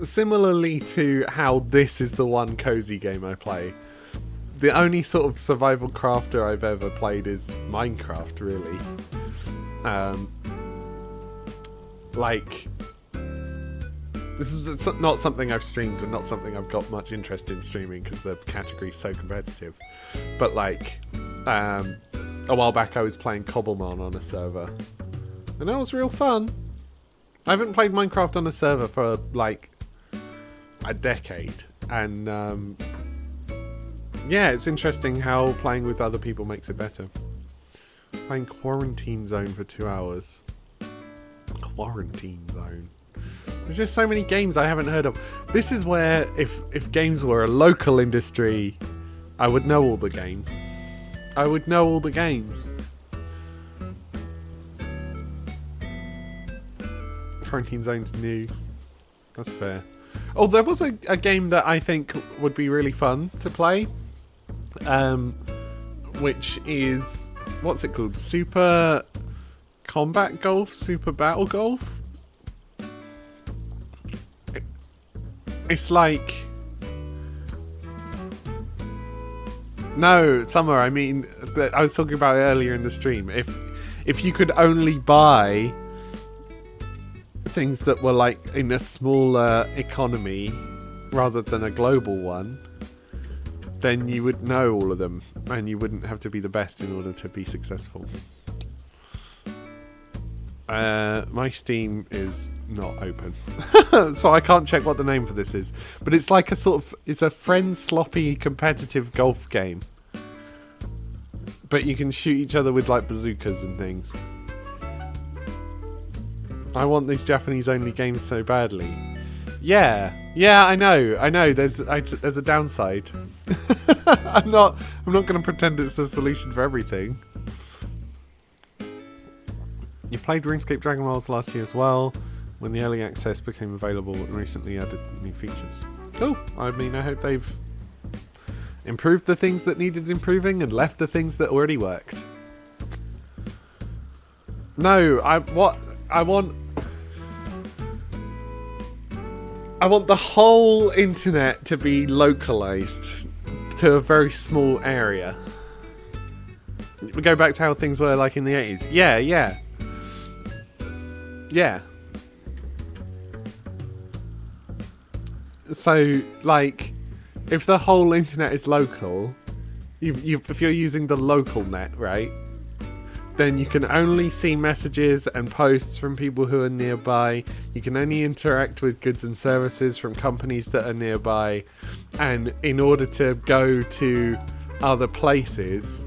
Similarly to how this is the one cozy game I play, the only sort of survival crafter I've ever played is Minecraft, really. Like, this is not something I've streamed and not something I've got much interest in streaming because the category's so competitive. But like, a while back I was playing Cobblemon on a server, and that was real fun. I haven't played Minecraft on a server for like a decade, and yeah, it's interesting how playing with other people makes it better. Playing Quarantine Zone for 2 hours. Quarantine Zone. There's just so many games I haven't heard of. This is where, if games were a local industry, I would know all the games. I would know all the games. Quarantine Zone's new. That's fair. Oh, there was a game that I think would be really fun to play. Which is... what's it called? Super Combat Golf? Super Battle Golf? It's like... no, Summer, I mean... I was talking about it earlier in the stream. If you could only buy things that were like in a smaller economy rather than a global one, then you would know all of them and you wouldn't have to be the best in order to be successful. My Steam is not open, so I can't check what the name for this is. But it's like it's a friend sloppy competitive golf game. But you can shoot each other with like bazookas and things. I want these Japanese only games so badly. Yeah, I know. There's a downside. I'm not going to pretend it's the solution for everything. You played RuneScape Dragon Worlds last year as well, when the early access became available and recently added new features. Cool. I mean, I hope they've improved the things that needed improving and left the things that already worked. No, I want the whole internet to be localized to a very small area. We go back to how things were like in the 80s. Yeah. So, like, if the whole internet is local, if you're using the local net, right, then you can only see messages and posts from people who are nearby. You can only interact with goods and services from companies that are nearby. And in order to go to other places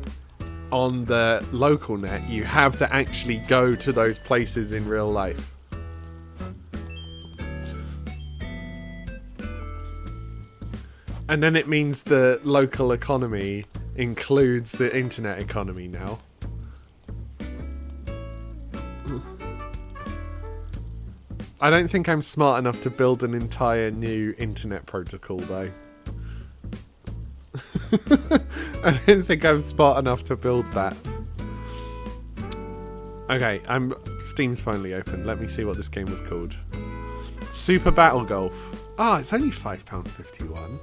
on the local net, you have to actually go to those places in real life. And then it means the local economy includes the internet economy now. I don't think I'm smart enough to build an entire new internet protocol, though. I don't think I'm smart enough to build that. Okay, Steam's finally open. Let me see what this game was called. Super Battle Golf. Oh, it's only £5.51.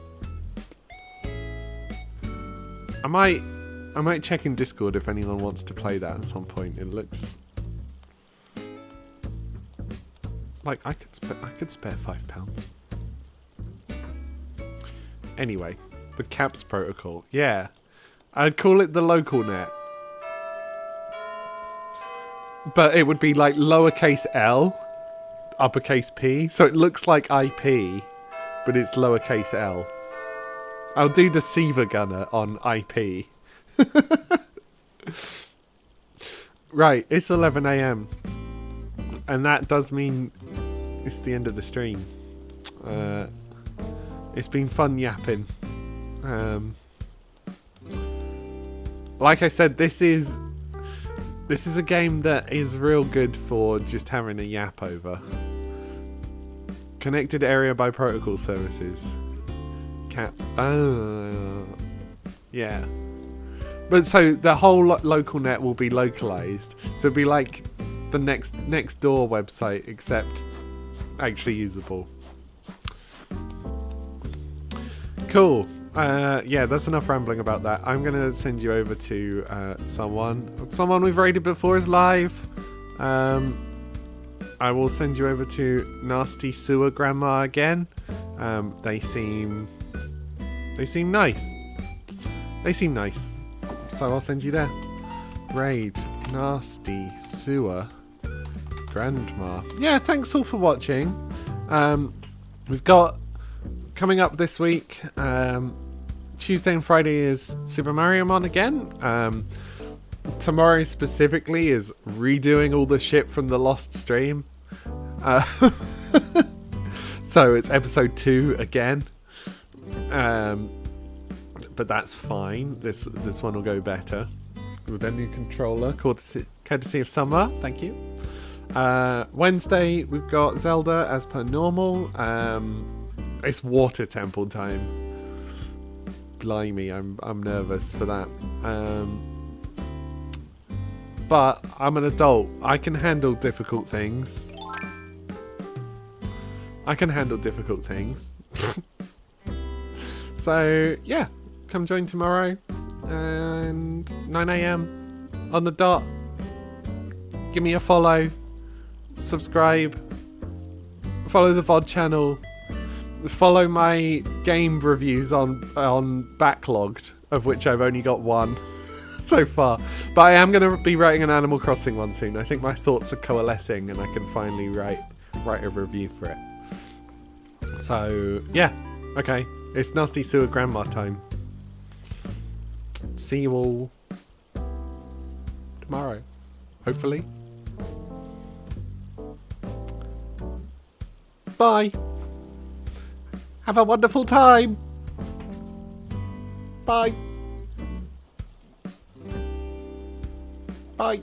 I might check in Discord if anyone wants to play that at some point. It looks like I could spare £5. Anyway, the CAPS protocol. Yeah, I'd call it the local net, but it would be like lowercase L, uppercase P, so it looks like IP, but it's lowercase L. I'll do the Seaver Gunner on IP. Right, it's 11 AM. And that does mean it's the end of the stream. It's been fun yapping. Like I said, this is a game that is real good for just having a yap over. Connected area by protocol services. Yeah. But so the whole local net will be localized. So it'll be like the next door website, except actually usable. Cool. Yeah, that's enough rambling about that. I'm gonna send you over to someone we've raided before is live. I will send you over to Nasty Sewer Grandma again. They seem nice. So I'll send you there. Raid Nasty Sewer Grandma. Yeah, thanks all for watching. We've got coming up this week, Tuesday and Friday is Super Mario Mon again. Tomorrow specifically is redoing all the shit from the lost stream. So it's episode 2 again. But that's fine. This one will go better with a new controller, courtesy of Summer. Thank you. Wednesday we've got Zelda as per normal. It's water temple time. Blimey, I'm nervous for that. But I'm an adult. I can handle difficult things. So yeah, come join tomorrow and 9 AM on the dot. Give me a follow, subscribe, follow the VOD channel, follow my game reviews on Backlogged, of which I've only got one. so far. But I am going to be writing an Animal Crossing one soon. I think my thoughts are coalescing and I can finally write a review for it. So, yeah. Okay. It's Nasty Sewer Grandma time. See you all tomorrow. Hopefully. Bye. Have a wonderful time. Bye. Bye.